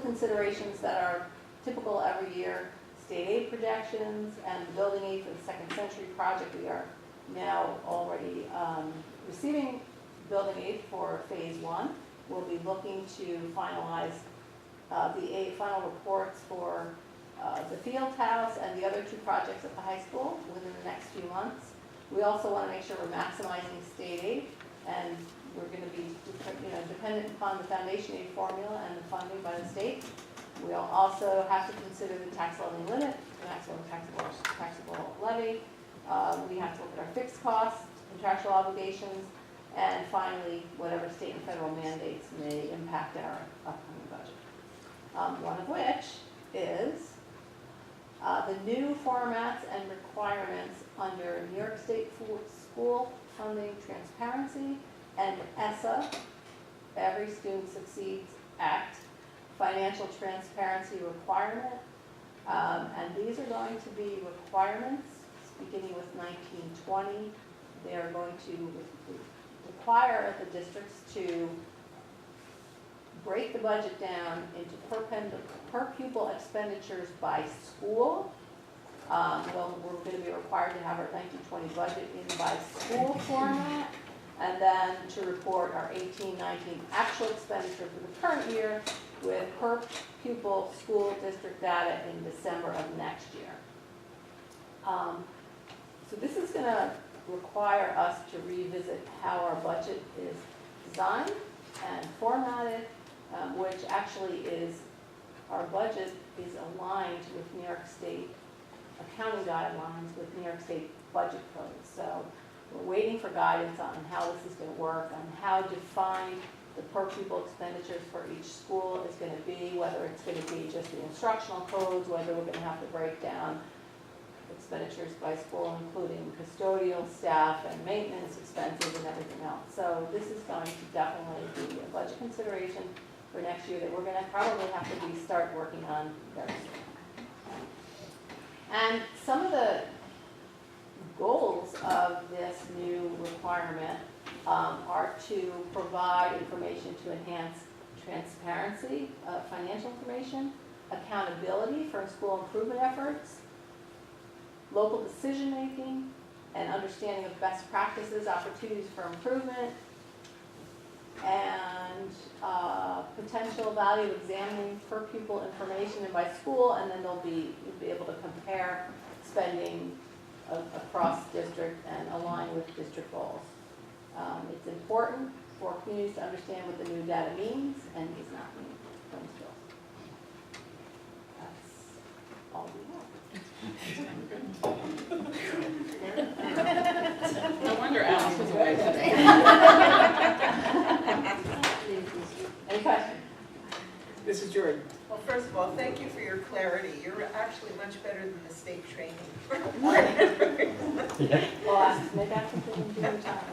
considerations that are typical every year. State aid projections and the building aid for the Second Century project. We are now already receiving building aid for phase 1. We'll be looking to finalize the final reports for the field house and the other 2 projects at the high school within the next few months. We also want to make sure we're maximizing state aid, and we're going to be dependent upon the foundation aid formula and the funding by the state. We'll also have to consider the tax levy limit, the maximum taxable levy. We have to look at our fixed costs, contractual obligations, and finally, whatever state and federal mandates may impact our upcoming budget. One of which is the new formats and requirements under New York State School Funding Transparency and ESSA, Every Student Succeeds Act, financial transparency requirement. And these are going to be requirements beginning with 1920. They are going to require the districts to break the budget down into per pupil expenditures by school. We're going to be required to have our 1920 budget in by school format, and then to report our 18-19 actual expenditure for the current year with per pupil school district data in December of next year. So this is going to require us to revisit how our budget is designed and formatted, which actually is, our budget is aligned with New York State accounting guidelines, with New York State budget codes. So we're waiting for guidance on how this is going to work, on how defined the per pupil expenditures for each school is going to be, whether it's going to be just the instructional codes, whether we're going to have to break down expenditures by school, including custodial staff and maintenance expenses and everything else. So this is going to definitely be a budget consideration for next year that we're going to probably have to start working on very soon. And some of the goals of this new requirement are to provide information to enhance transparency of financial information, accountability for school improvement efforts, local decision-making, and understanding of best practices, opportunities for improvement, and potential value of examining per pupil information and by school, and then you'll be able to compare spending across district and align with district goals. It's important for communities to understand what the new data means and does not mean from schools. That's all we have. No wonder Alice was away today. Any questions? This is Jordan. Well, first of all, thank you for your clarity. You're actually much better than the state training. Well, maybe I can put in your time.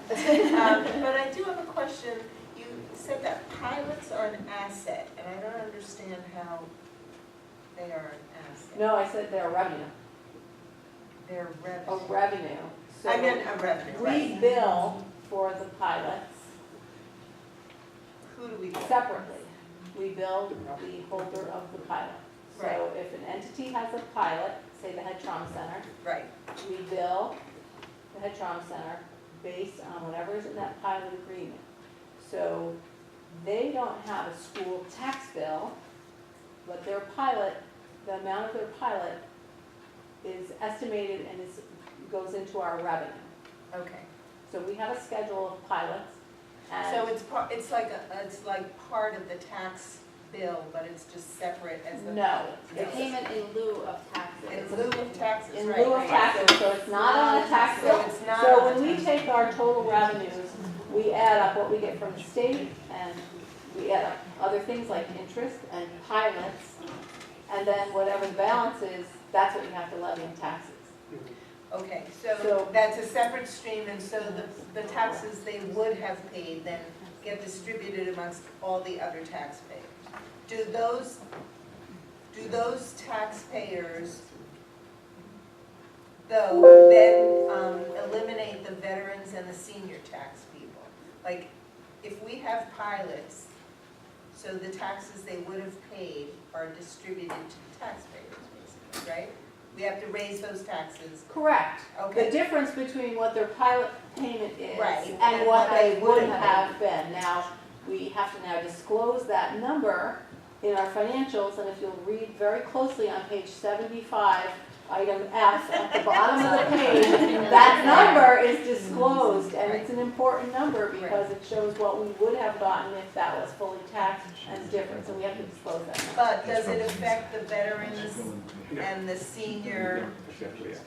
But I do have a question. You said that pilots are an asset, and I don't understand how they are an asset. No, I said they're revenue. They're revenue. A revenue. So I meant a revenue, we right. bill for the pilots Who do we bill? separately. We bill the holder of the pilot. Right. So if an entity has a pilot, say the head trauma center, Right. we bill the head trauma center based on whatever's in that pilot agreement. So they don't have a school tax bill, but their pilot, the amount of their pilot is estimated and goes into our revenue. Okay. So we have a schedule of pilots, and So it's like part of the tax bill, but it's just separate as the. no, The payment in lieu of taxes. In lieu of taxes, in right. lieu of taxes, so it's not on a tax bill. So it's not So on when the we tax take our total revenues, we add up what we get from the state, and we add up other things like interest and pilots, and then whatever the balance is, that's what you have to levy in taxes. Okay, So- so that's a separate stream, and so the taxes they would have paid then get distributed amongst all the other taxpayers. Do those taxpayers, though, then eliminate the veterans and the senior tax people? Like, if we have pilots, so the taxes they would have paid are distributed to the taxpayers, basically, right? We have to raise those taxes. Correct. The Okay, difference between what their pilot payment is Right, and what they would have been. Now, we have to now disclose that number in our financials, and if you'll read very closely on page 75, item F, at the bottom of the page, that number is disclosed, and it's an important number because it shows what we would have gotten if that was fully taxed and different, so we have to disclose that. But does it affect the veterans and the senior, Exactly, yeah.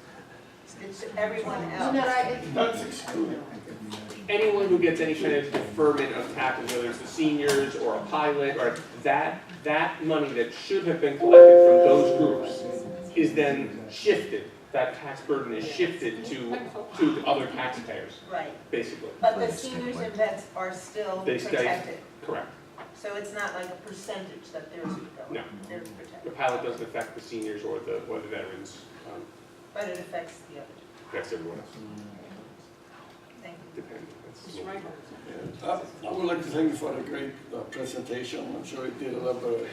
it's everyone You else? know, right, That's excluded. Anyone who gets any kind of deferment of taxes, whether it's the seniors or a pilot, or that money that should have been collected from those groups is then shifted. That tax burden is shifted to the other taxpayers, Right, basically. but the seniors and vets are still They stay- protected, Correct. so it's not like a percentage that theirs would go. No. They're The protected, pilot doesn't affect the seniors or the veterans. but it affects the others. Affects everyone else, Thank you. depending. That's- Mr. Michael? I would like to thank you for a great presentation. I'm sure you did a lot better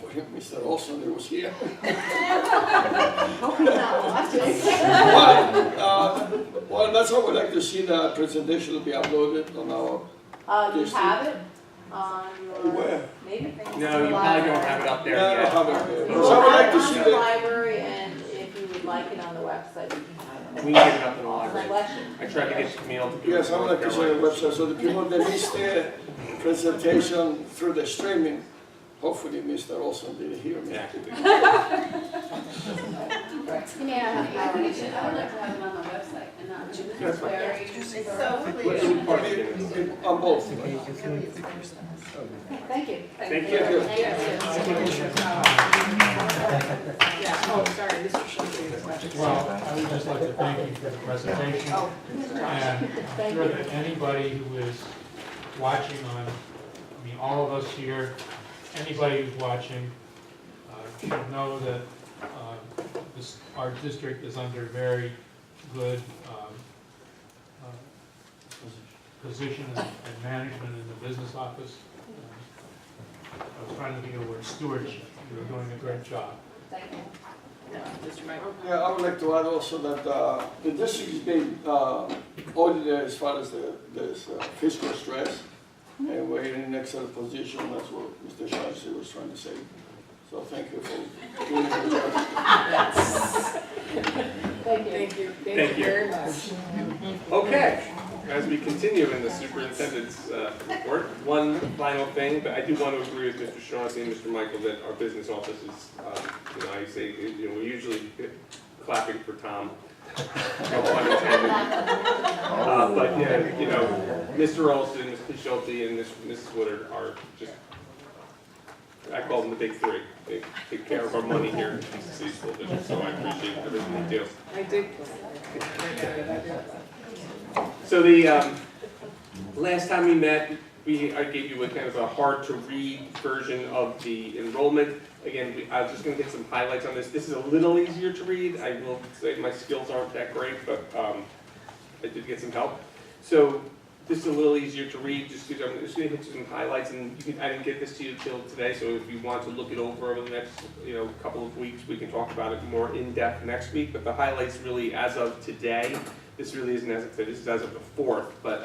for him, Mr. Olson, that was here. hope he's not watching. Well, that's how we like to see the presentation to be uploaded on our. You have it on your, Where? maybe? No, you probably don't have it up there Yeah, I yet. don't have it there. You So I would have like it to on see the that. library, and if you would like it on the website, you can have it. We can get it up in the Unless library. you- I tried to get Camille to do it. Yes, I would like to see the website, so the people that missed the presentation through the streaming, hopefully Mr. Olson did hear me. Yeah. Yeah, I would like to have it on the website and not just That's fine. very. It's so What clear. any part of it? On both. Really, it's first. Thank you. Thank you. Yeah, oh, sorry, Mr. Schultz has a question. Well, I would just like to thank you for the presentation. Oh, And I'm sure that anybody who is watching on, I mean, all of us here, anybody who's watching should know that our district is under very good position and management in the business office. I was trying to think of the word stewardship. You're doing a great job. Thank you. Mr. Michael? Yeah, I would like to add also that the district is being audited as far as this fiscal stress, and we're in an excellent position. That's what Mr. Shaughnessy was trying to say. So thank you for doing your job. Thank you. Thank you, Thank thank you you. very much. Okay, as we continue in the superintendent's report, one final thing, but I do want to agree with Mr. Shaughnessy and Mr. Michael that our business office is, I say, we usually clapping for Tom. No pun intended. But yeah, Mr. Olson, Mr. Schulte, and Mrs. Woodard are just, I call them the big three. They take care of our money here in the city school district, so I appreciate everything they do. I did. So the last time we met, I gave you a kind of a hard-to-read version of the enrollment. Again, I was just going to get some highlights on this. This is a little easier to read. I will say my skills aren't that great, but I did get some help. So this is a little easier to read, just because I'm just going to hit some highlights, and I didn't get this to you till today, so if you want to look it over the next couple of weeks, we can talk about it more in depth next week. But the highlights really, as of today, this really isn't as of today, this is as of the 4th, but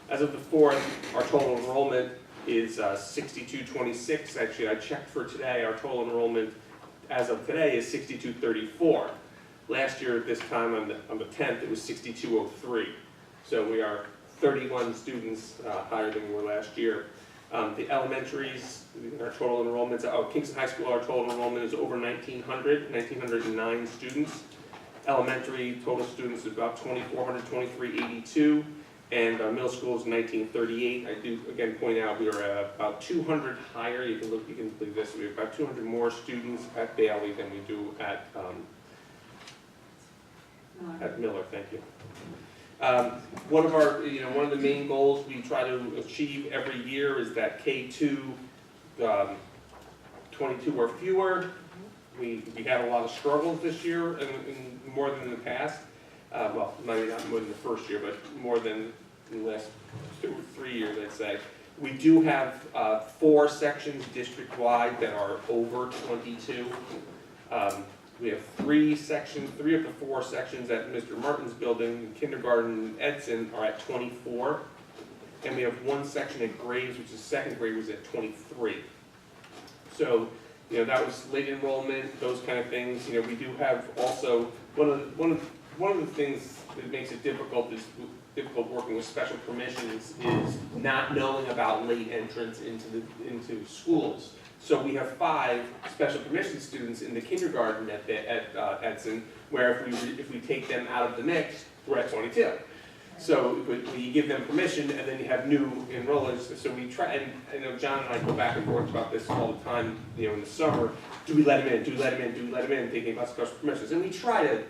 as of the 4th, our total enrollment is 6226. Actually, I checked for today, our total enrollment as of today is 6234. Last year at this time on the 10th, it was 6203. So we are 31 students higher than we were last year. The elementaries, our total enrollments, Kingston High School, our total enrollment is over 1,909 students. Elementary total students is about 2,400, 2,382, and middle school is 1938. I do again point out we are about 200 higher. You can believe this. We have about 200 more students at Bailey than we do at Miller. Thank you. One of the main goals we try to achieve every year is that K2 22 or fewer. We had a lot of struggles this year, and more than the past. Well, maybe not more than the first year, but more than the last 2 or 3 years, I'd say. We do have 4 sections district-wide that are over 22. We have 3 of the 4 sections at Mr. Martin's building, kindergarten, Edison, are at 24. And we have 1 section at Graves, which is second grade, was at 23. So, that was late enrollment, those kind of things. We do have also, one of the things that makes it difficult is difficult working with special permissions is not knowing about late entrance into schools. So we have 5 special permission students in the kindergarten at Edison, where if we take them out of the mix, we're at 22. So we give them permission, and then you have new enrollers. So we try, and I know John and I go back and forth about this all the time. In the summer, do we let them in? Do we let them in? Do we let them in? Thinking about special permissions, and we try to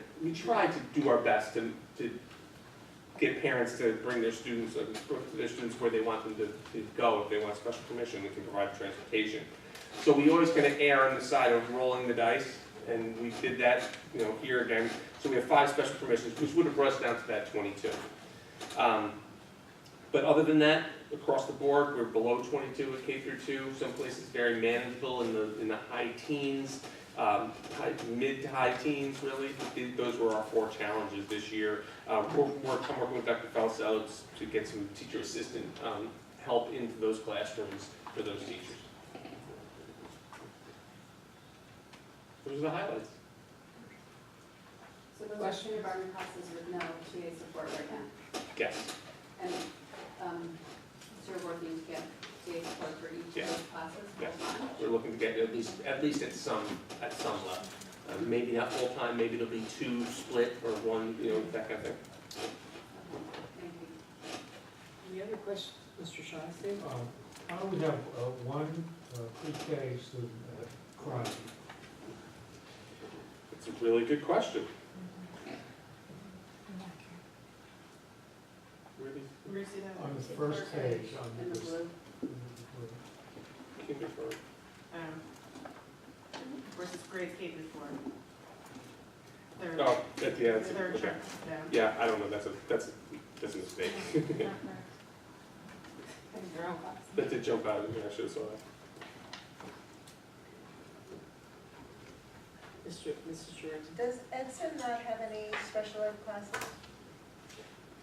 do our best to get parents to bring their students where they want them to go. If they want special permission, we can provide transportation. So we always kind of err on the side of rolling the dice, and we did that, here again. So we have 5 special permissions, which would have brought us down to that 22. But other than that, across the board, we're below 22 at K through 2. Some places very manageable in the high teens, mid to high teens, really. Those were our 4 challenges this year. I'm working with Dr. Felsow to get some teacher assistant help into those classrooms for those teachers. Those are the highlights. So those are kindergarten classes with no TA support right now? Yes. And, so you're working to get TA support for each of those classes? Yes. full-time? We're looking to get at least at some level. Maybe not full time, maybe it'll be 2 split or 1, that kind of thing. Thank you. Any other questions, Mr. Shaughnessy? How do we have one pre-K student at Crown? It's a really good question. Where is it at? On the first page, on In the this. blue. Kindergarten. Versus grades K through 4. Third. Oh, that's Third okay. chart down. Yeah, I don't know. That's a mistake. Their own class. That did jump out at me. I should have saw that. Mrs. Jordan? Does Edson not have any special ed classes?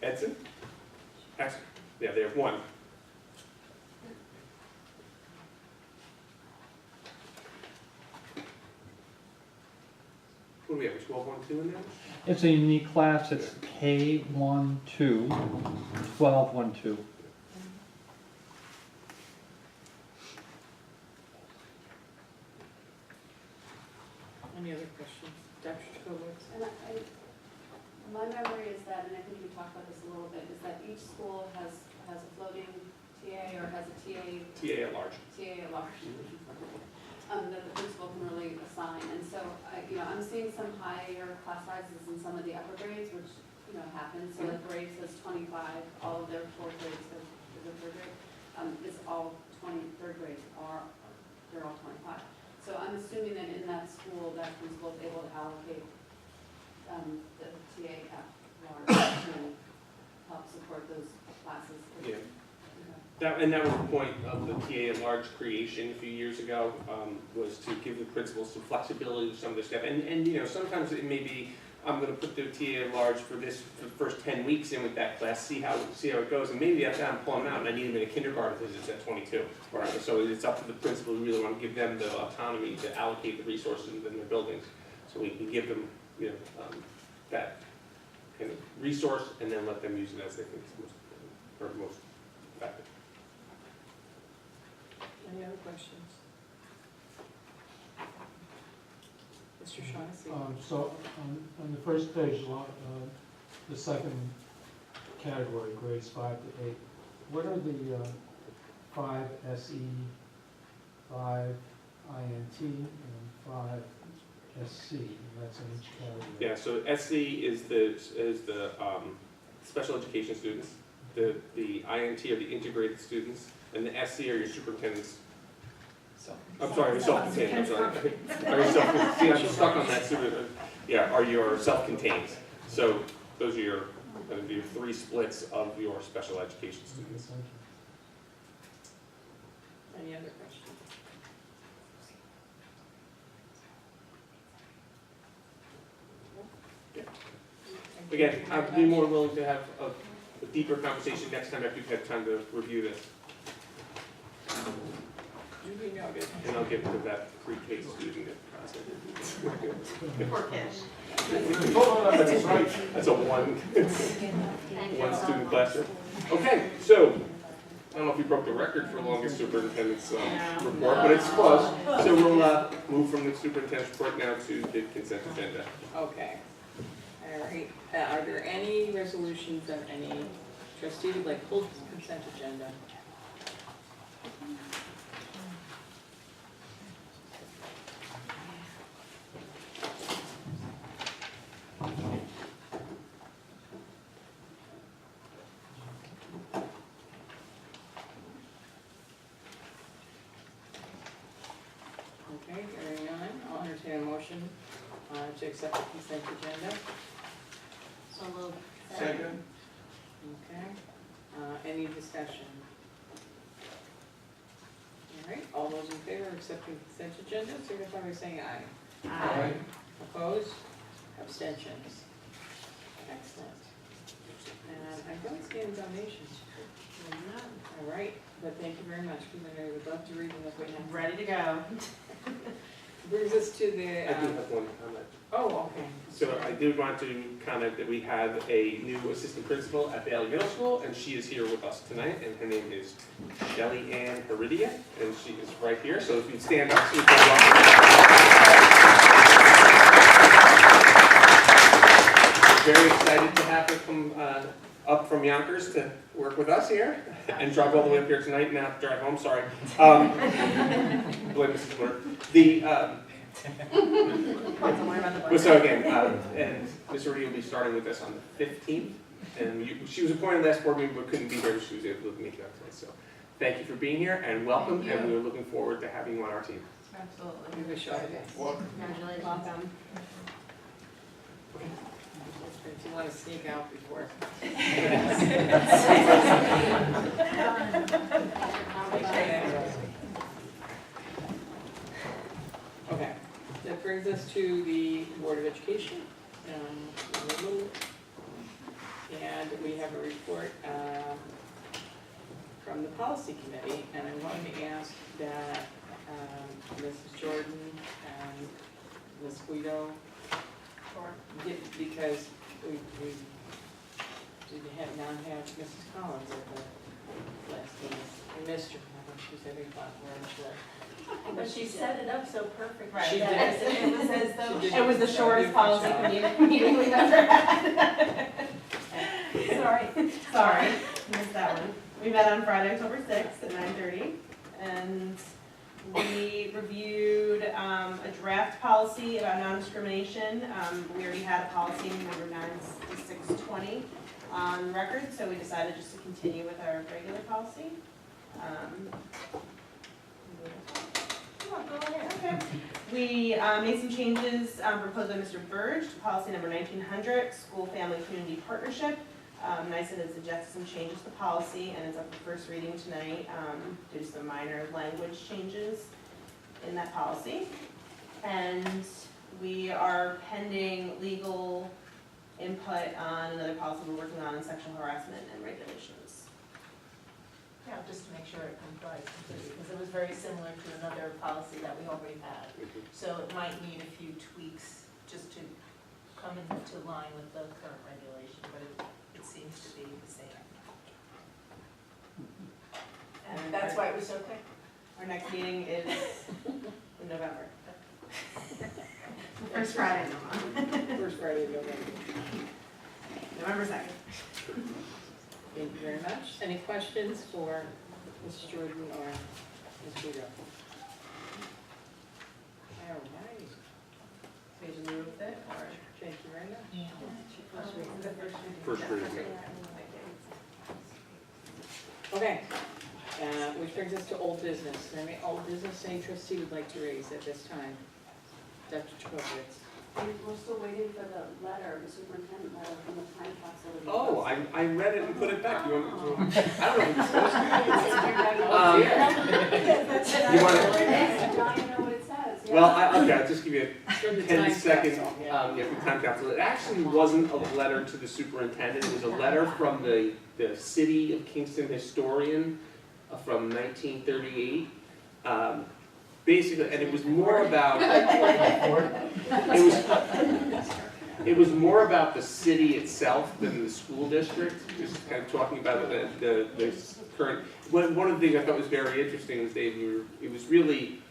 Edson? Actually, yeah, they have 1. What do we have? 12-1-2 in there? It's a unique class, it's K-1-2, 12-1-2. Any other questions? Dr. Jacobowitz? And my memory is that, and I think we talked about this a little bit, is that each school has a floating TA or has a TA TA at large. that the principal can really assign. And so, I'm seeing some higher class sizes in some of the upper grades, which, happens. So like grade says 25, all of their 4th grades is a 3rd grade. It's all 3rd grades they're all 25. So I'm assuming that in that school, that principal is able to allocate the TA at large to help support those classes. Yeah. Okay. That was the point of the TA at large creation a few years ago, was to give the principals some flexibility with some of their stuff. And sometimes it may be, I'm going to put the TA at large for the first 10 weeks in with that class, see how it goes, and maybe after I'm pulling them out and I need them in a kindergarten because it's at 22. Right? So it's up to the principal. We really want to give them the autonomy to allocate the resources within their buildings, so we can give them that kind of resource and then let them use it as they think is most effective. Any other questions? Mr. Shaughnessy? So on the first page, the second category, grades 5 to 8, what are the 5 SE, 5 INT, and 5 SC? That's in each category. Yeah, so SC is the special education students. The INT are the integrated students, and the SC are your superintendents. I'm sorry, self-contained, I'm sorry. Are your self-contained? See, I'm stuck on that are your self-contained. So those are going to be your 3 splits of your special education students. Any other questions? Again, I'd be more willing to have a deeper conversation next time after you've had time to review this. Duly noted. And I'll give it to that pre-K student that processed Poor kid. That's right. it. That's a one student classroom. Okay, so, I don't know if we broke the record for longest superintendent's report, but it's close. So we'll move from the superintendent's report now to the consent agenda. Okay. All right, are there any resolutions that any trustee would like to pull from the consent agenda? Okay, hearing none, I'll entertain a motion to accept the consent agenda. So moved. Second. Okay, any discussion? All right, all those in favor of accepting the consent agenda, signify by saying aye. Aye. Opposed? Abstentions? Excellent. And I don't see any donations. All right, but thank you very much, because I know you would love to read them if we have. Ready to go. Brings us to the, I do have one comment. oh, okay. So I did want to comment that we have a new assistant principal at Bailey Middle School, and she is here with us tonight, and her name is Shelly Ann Heredia, and she is right here, so if you stand up, so you can We're very excited to have her come up from Yonkers to work with us here, and drive all the way up here tonight, now drive home, sorry. Blame Mrs. Blair. So again, and Ms. Rudy will be starting with us on the 15th, and she was appointed last board meeting but couldn't be here, she was able to make it out today. So thank you for being here and welcome, and we are looking forward to having you on our team. Absolutely. We wish you all the best. Congratulations. Welcome. If you want to sneak out before. Okay, that brings us to the Board of Education. And we have a report from the Policy Committee, and I wanted to ask that Mrs. Jordan and Ms. Guido, because we did not have Mrs. Collins at the last meeting. We missed her, she was having fun, we're unsure. But she set it up so perfect. She did. It was as though She did. It was the shortest policy meeting we've ever had. Sorry, missed that one. We met on Friday, October 6th at 9:30, and we reviewed a draft policy about non-discrimination. We already had a policy number 9620 on record, so we decided just to continue with our regular policy. Okay. We made some changes proposed by Mr. Burge to policy number 1900, school family community partnership. NICET has suggested some changes to the policy, and it's up for first reading tonight due to some minor language changes in that policy. And we are pending legal input on another policy we're working on sexual harassment and regulations. Yeah, just to make sure it complies completely, because it was very similar to another policy that we already had. So it might need a few tweaks just to come into line with the current regulation, but it seems to be the same. And that's why it was so quick. Our next meeting is in November. First Friday in November. First Friday of November. November 2nd. Thank you very much. Any questions for Ms. Jordan or Ms. Guido? All right. Page in lieu of it, or? Thank you very much. First reading. The first reading. First reading. Okay, which brings us to old business. Is there any old business any trustee would like to raise at this time? Dr. Chakowitz. We're still waiting for the letter, the superintendent letter from the time facility. Oh, I read it and put it back. You want, I don't know if it's supposed to. You want to? Now you know what it says. Yeah. Well, okay, I'll just give you For a the 10 time second, capsule, yeah. from time capsule. It actually wasn't a letter to the superintendent. It was a letter from the city of Kingston historian from 1938. Basically, and it was more about, it was more about the city itself than the school district, just kind of talking about the current, one of the things I thought was very interesting was it was really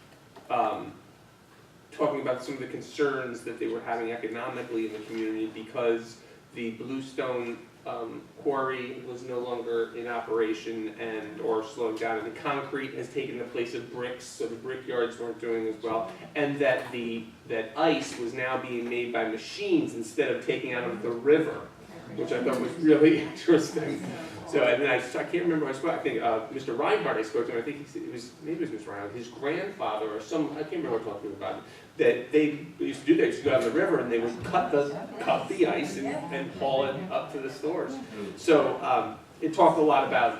talking about some of the concerns that they were having economically in the community because the Bluestone quarry was no longer in operation or slowing down, and the concrete has taken the place of bricks, so the brickyards weren't doing as well, and that ice was now being made by machines instead of taking out of the river, which I thought was really interesting. So, and then I can't remember who I spoke, I think Mr. Reinhardt I spoke to, and I think maybe it was Mr. Reinhardt, his grandfather or I can't remember what I talked to him about, that they used to do that, they used to go down the river and they would cut the ice and haul it up to the stores. So it talked a lot about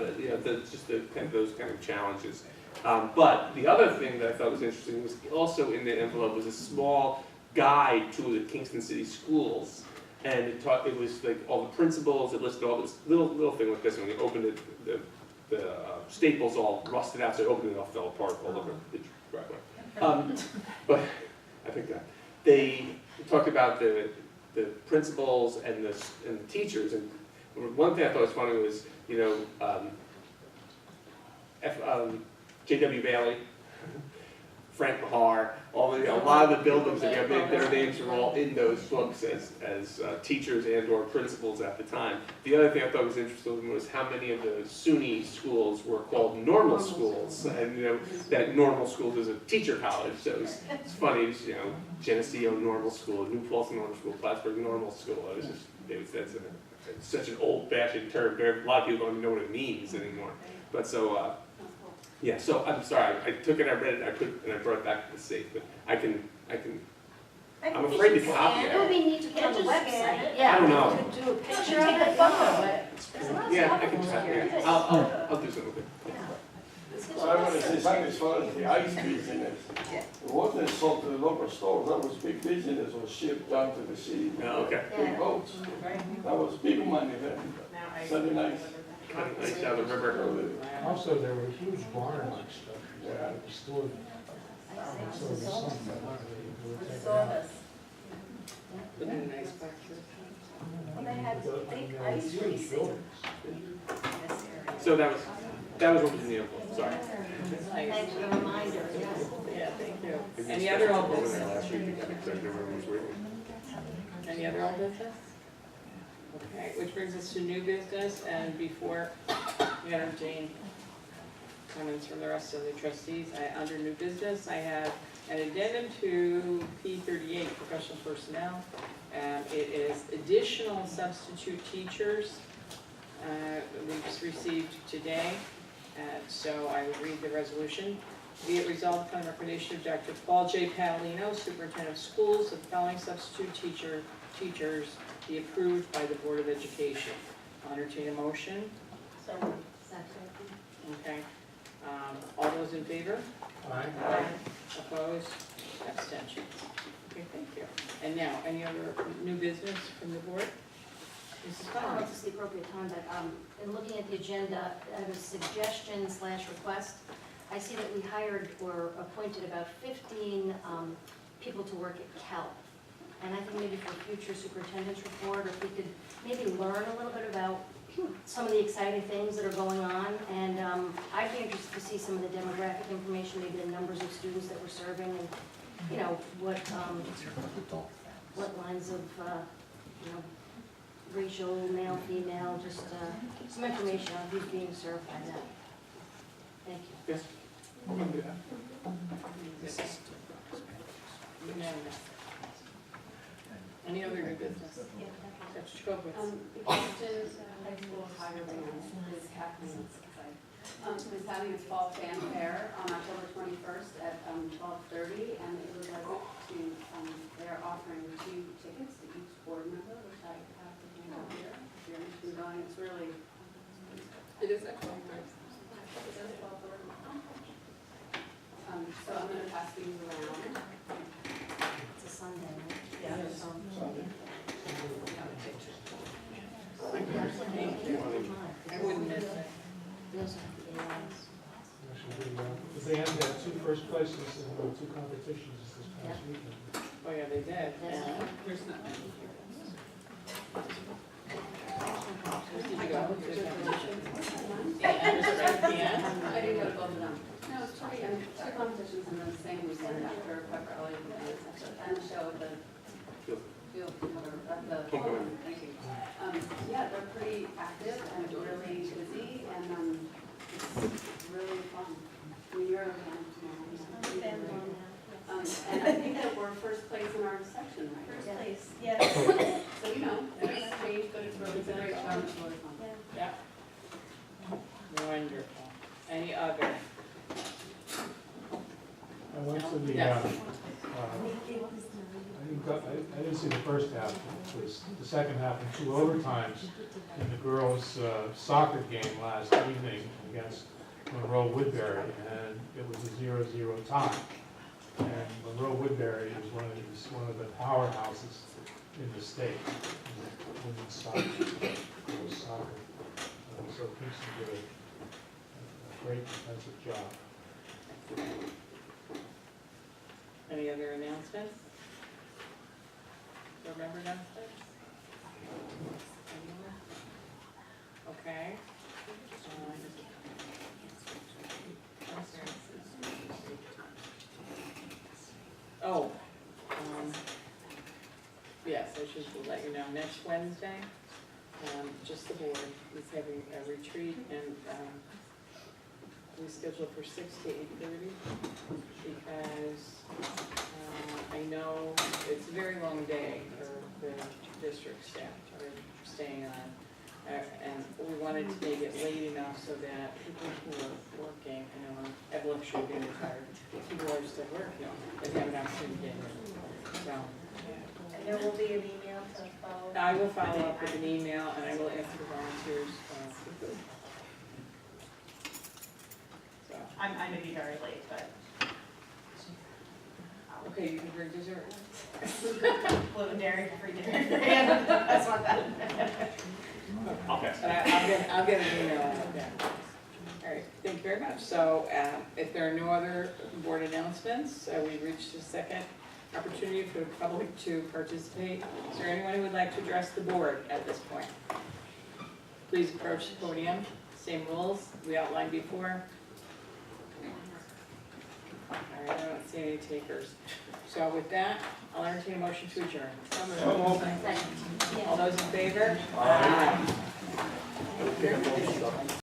just the kind of those kind of challenges. But the other thing that I thought was interesting was also in the envelope was a small guide to the Kingston City schools. And it was like all the principals, it listed all this little thing like this, and when you opened it, the staples all rusted out, so it opened it all fell apart all over the driveway. But I picked that. They talked about the principals and the teachers, and one thing I thought was funny was, J.W. Bailey, Frank Mahar, a lot of the buildings that we have, their names are all in those books as teachers and or principals at the time. The other thing I thought was interesting was how many of the SUNY schools were called normal schools, and that normal schools is a teacher college, so it's funny, Geneseo Normal School, New Paltz Normal School, Plattsburgh Normal School. That's such an old-fashioned term. A lot of people don't even know what it means anymore. But so. Yeah, so I'm sorry, I took it, I read it, and I brought it back to the safe, but I'm afraid to copy It would it. be neat to put on the website. I don't know. You could do a picture of it, photo it. Yeah, I can try, yeah. I'll do something with it. So I want to say something as far as the ice business. It wasn't sold to the local stores, that was big business, was shipped down to the city. Oh, okay. Big boats. That was big money then. Sunday nights. Cutting ice out of the river. Also, there were huge barn-like stuff. Yeah. Stored. Put in a nice picture. Well, they had big ice racing. So that was what was in the envelope, sorry. Thanks for the reminder, yes. Yeah, thank you. Any other old Over business? there last week, because I remember everyone was waiting. Any other old business? Okay, which brings us to new business, and before we entertain comments from the rest of the trustees, under new business, I have an addendum to P38, professional personnel. It is additional substitute teachers we just received today, so I will read the resolution. Be it resolved upon recommendation of Dr. Paul J. Paolino, Superintendent of Schools, that the following substitute teachers be approved by the Board of Education. I'll entertain a motion. So, Okay. All those in favor? Aye. Opposed? Abstentions? Okay, thank you. And now, any other new business from the board? Mrs. I don't know Collins? if this is the appropriate time, but in looking at the agenda, I have a suggestion/request. I see that we hired or appointed about 15 people to work at CALP. And I think maybe for a future superintendent's report, if we could maybe learn a little bit about some of the exciting things that are going on. And I'd be interested to see some of the demographic information, maybe the numbers of students that we're serving, and what lines of racial, male, female, just some information on who's being served by that. Thank you. Yes, I'm gonna do that. Unanimous. Any other new business? Dr. Chikopoulos? Kingston High School Tiger Band is Kathleen, is having its fall fanfare on October 21st at 12:30, and it would like to, they're offering 2 tickets to each board member, which I have to hand out here. If you're interested in going, it's really. It is at 12:30. It is 12:30. So I'm going to pass these around. It's a Sunday, right? Yeah. Sunday. I wouldn't miss it. We also have the AIs. The band had 2 first first places in the 2 competitions this past weekend. Oh, yeah, they did. That's And right. where's that? Where did you go? To the competitions? And was it right at the end? I didn't go to both of them. No, it's pretty, 2 competitions in the same weekend after Pepper Elliott and the show at the field cover, at the, thank you. Yeah, they're pretty active and really busy and it's really fun. I mean, you're a fan tomorrow. And I think that we're first place in our section, right? First place, Yes. So, you know, it's changed, but it's really been a great job, it's really fun. Yeah. Wonderful. Any other? I went to the, Yes. I didn't see the first half, it was the second half and 2 overtimes in the girls' soccer game last evening against Monroe Woodbury, and it was a 0-0 tie. And Monroe Woodbury is one of the powerhouses in the state, in women's soccer, girls' soccer. So Kingston did a great defensive job. Any other announcements? Board member announcements? Anyone? Okay. Oh, yes, I should let you know, next Wednesday, just the board is having a retreat and, we scheduled for 6 to 8:30 because, I know it's a very long day for the district staff are staying on. And we wanted to make it late enough so that people who are working, I know I've luxury being retired, people who are still working, they have an opportunity to get in. So, And there will be an email to follow. I will follow up with an email and I will ask for volunteers. So, I may be very late, but okay, you can bring dessert. gluten, dairy, free dairy. That's not that. Okay. I'll get an email out there. All right, thank you very much. So if there are no other board announcements, we've reached the second opportunity for the public to participate. Is there anyone who would like to address the board at this point? Please approach the podium. Same rules we outlined before. All right, I don't see any takers. So with that, I'll entertain a motion to adjourn. Second. All those in favor? Aye.